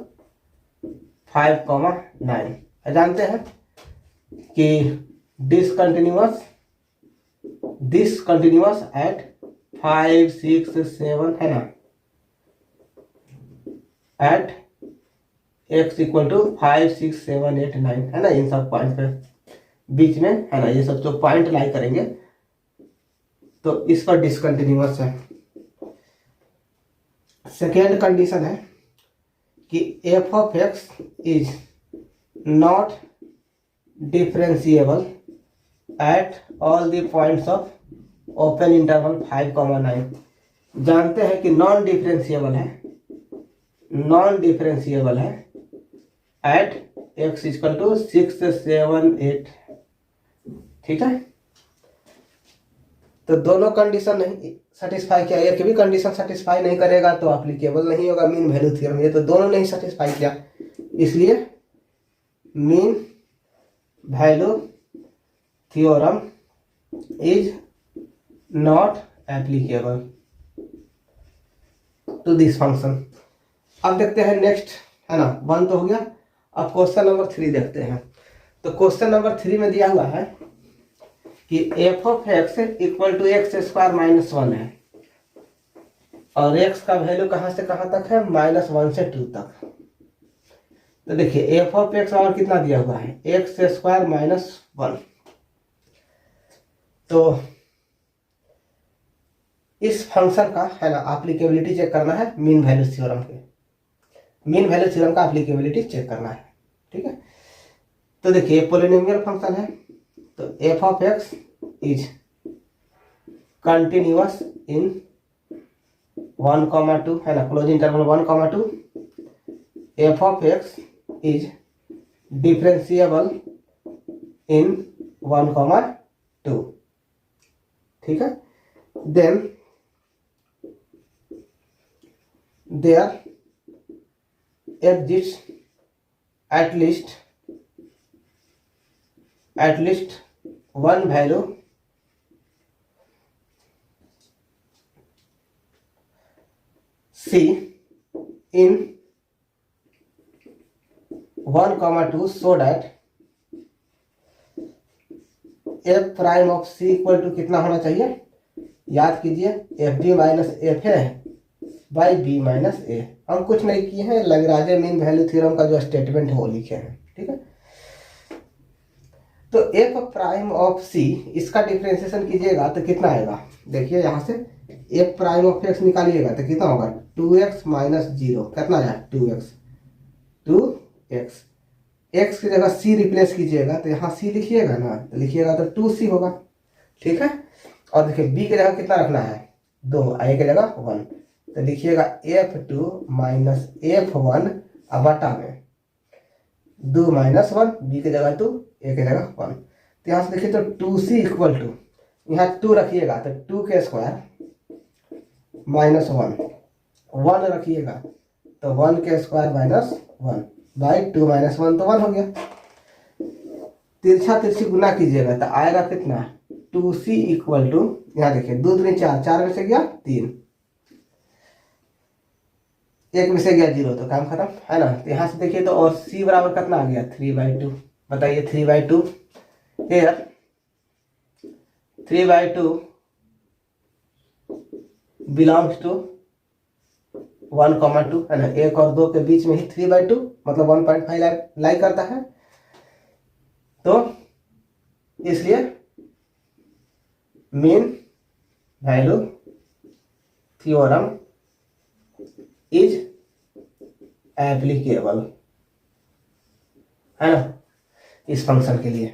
5,9। जानते हैं कि डिसकंटिन्यूअस एट 5, 6, 7 है ना, एट x इक्वल टू 5, 6, 7, 8, 9 है ना, इन सब पॉइंट पे बीच में है ना, ये सब जो पॉइंट लाई करेंगे तो इस पर डिसकंटिन्यूअस है। सेकेंड कंडीशन है कि F of X is not differentiable at all the points of open interval 5,9। जानते हैं कि नॉन डिफरेंशिएबल है एट एक्स इक्वल टू 6, 7, 8। ठीक है, तो दोनों कंडीशन नहीं सेटिस्फाई किया, एक भी कंडीशन सेटिस्फाई नहीं करेगा तो एप्लीकेबल नहीं होगा मीन वैल्यू थ्योरम। ये तो दोनों नहीं सेटिस्फाई किया, इसलिए mean value theorem is not applicable to this function. अब देखते हैं नेक्स्ट है ना, 1 तो हो गया। अब क्वेश्चन नंबर 3 देखते हैं। तो क्वेश्चन नंबर 3 में दिया हुआ है कि F of x equal to x square minus 1 है, और एक्स का वैल्यू कहां से कहां तक है, -1 से 2 तक। तो देखिए एफ ऑफ एक्स और कितना दिया हुआ है, एक्स स्क्वायर -1। तो इस फंक्शन का है ना एप्लीकेबिलिटी चेक करना है मीन वैल्यू थ्योरम के, मीन वैल्यू थ्योरम का एप्लीकेबिलिटी चेक करना है। ठीक है, तो देखिए पॉलिनोमियल फंक्शन है, तो F of X is continuous in 1,2 है ना, close interval 1,2। F of X is differentiable in 1,2। ठीक है, then there exists at least one value c in 1,2 so that f prime of c equal to कितना होना चाहिए, याद कीजिए f B minus f है बाई बी माइनस ए। हम कुछ नहीं किए हैं, लैग्रांज मीन वैल्यू थ्योरम का जो स्टेटमेंट है वो लिखे हैं। ठीक है, तो एफ प्राइम ऑफ सी इसका डिफरेंशिएशन कीजिएगा तो कितना आएगा, देखिए यहाँ से एफ प्राइम ऑफ एक्स निकालिएगा तो कितना होगा, 2x माइनस 0 कितना जाए 2x। एक्स की जगह सी रिप्लेस कीजिएगा तो यहाँ सी लिखिएगा ना, तो लिखिएगा तो 2c होगा। ठीक है, और देखिए बी की जगह कितना रखना है 2, ए की जगह 1, तो लिखिएगा F2 माइनस F1 अब बटा में 2 माइनस 1, बी की जगह 2, ए की जगह 1। तो यहाँ से देखिए तो 2c इक्वल टू, यहाँ 2 रखिएगा तो 2 के स्क्वायर माइनस 1 रखिएगा तो 1 के स्क्वायर माइनस 1 बाई 2 माइनस 1 तो 1 हो गया। तिरछा तिरछी गुना कीजिएगा तो आएगा कितना 2c इक्वल टू, यहाँ देखिए 2 दूनी 4, 4 में से गया 3, 1 में से गया 0, तो काम खत्म है ना। तो यहाँ से देखिए तो और c बराबर कितना आ गया 3/2, बताइए 3/2 हेयर 3/2 बिलोंग्स टू 1,2 है ना, 1 और 2 के बीच में ही 3/2 मतलब 1.5 लाई करता है। तो इसलिए mean value theorem is applicable है ना इस फंक्शन के लिए।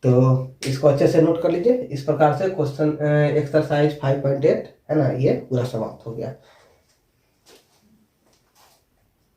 तो इसको अच्छे से नोट कर लीजिए। इस प्रकार से क्वेश्चन एक्सरसाइज 5.8 है ना ये पूरा समाप्त हो गया।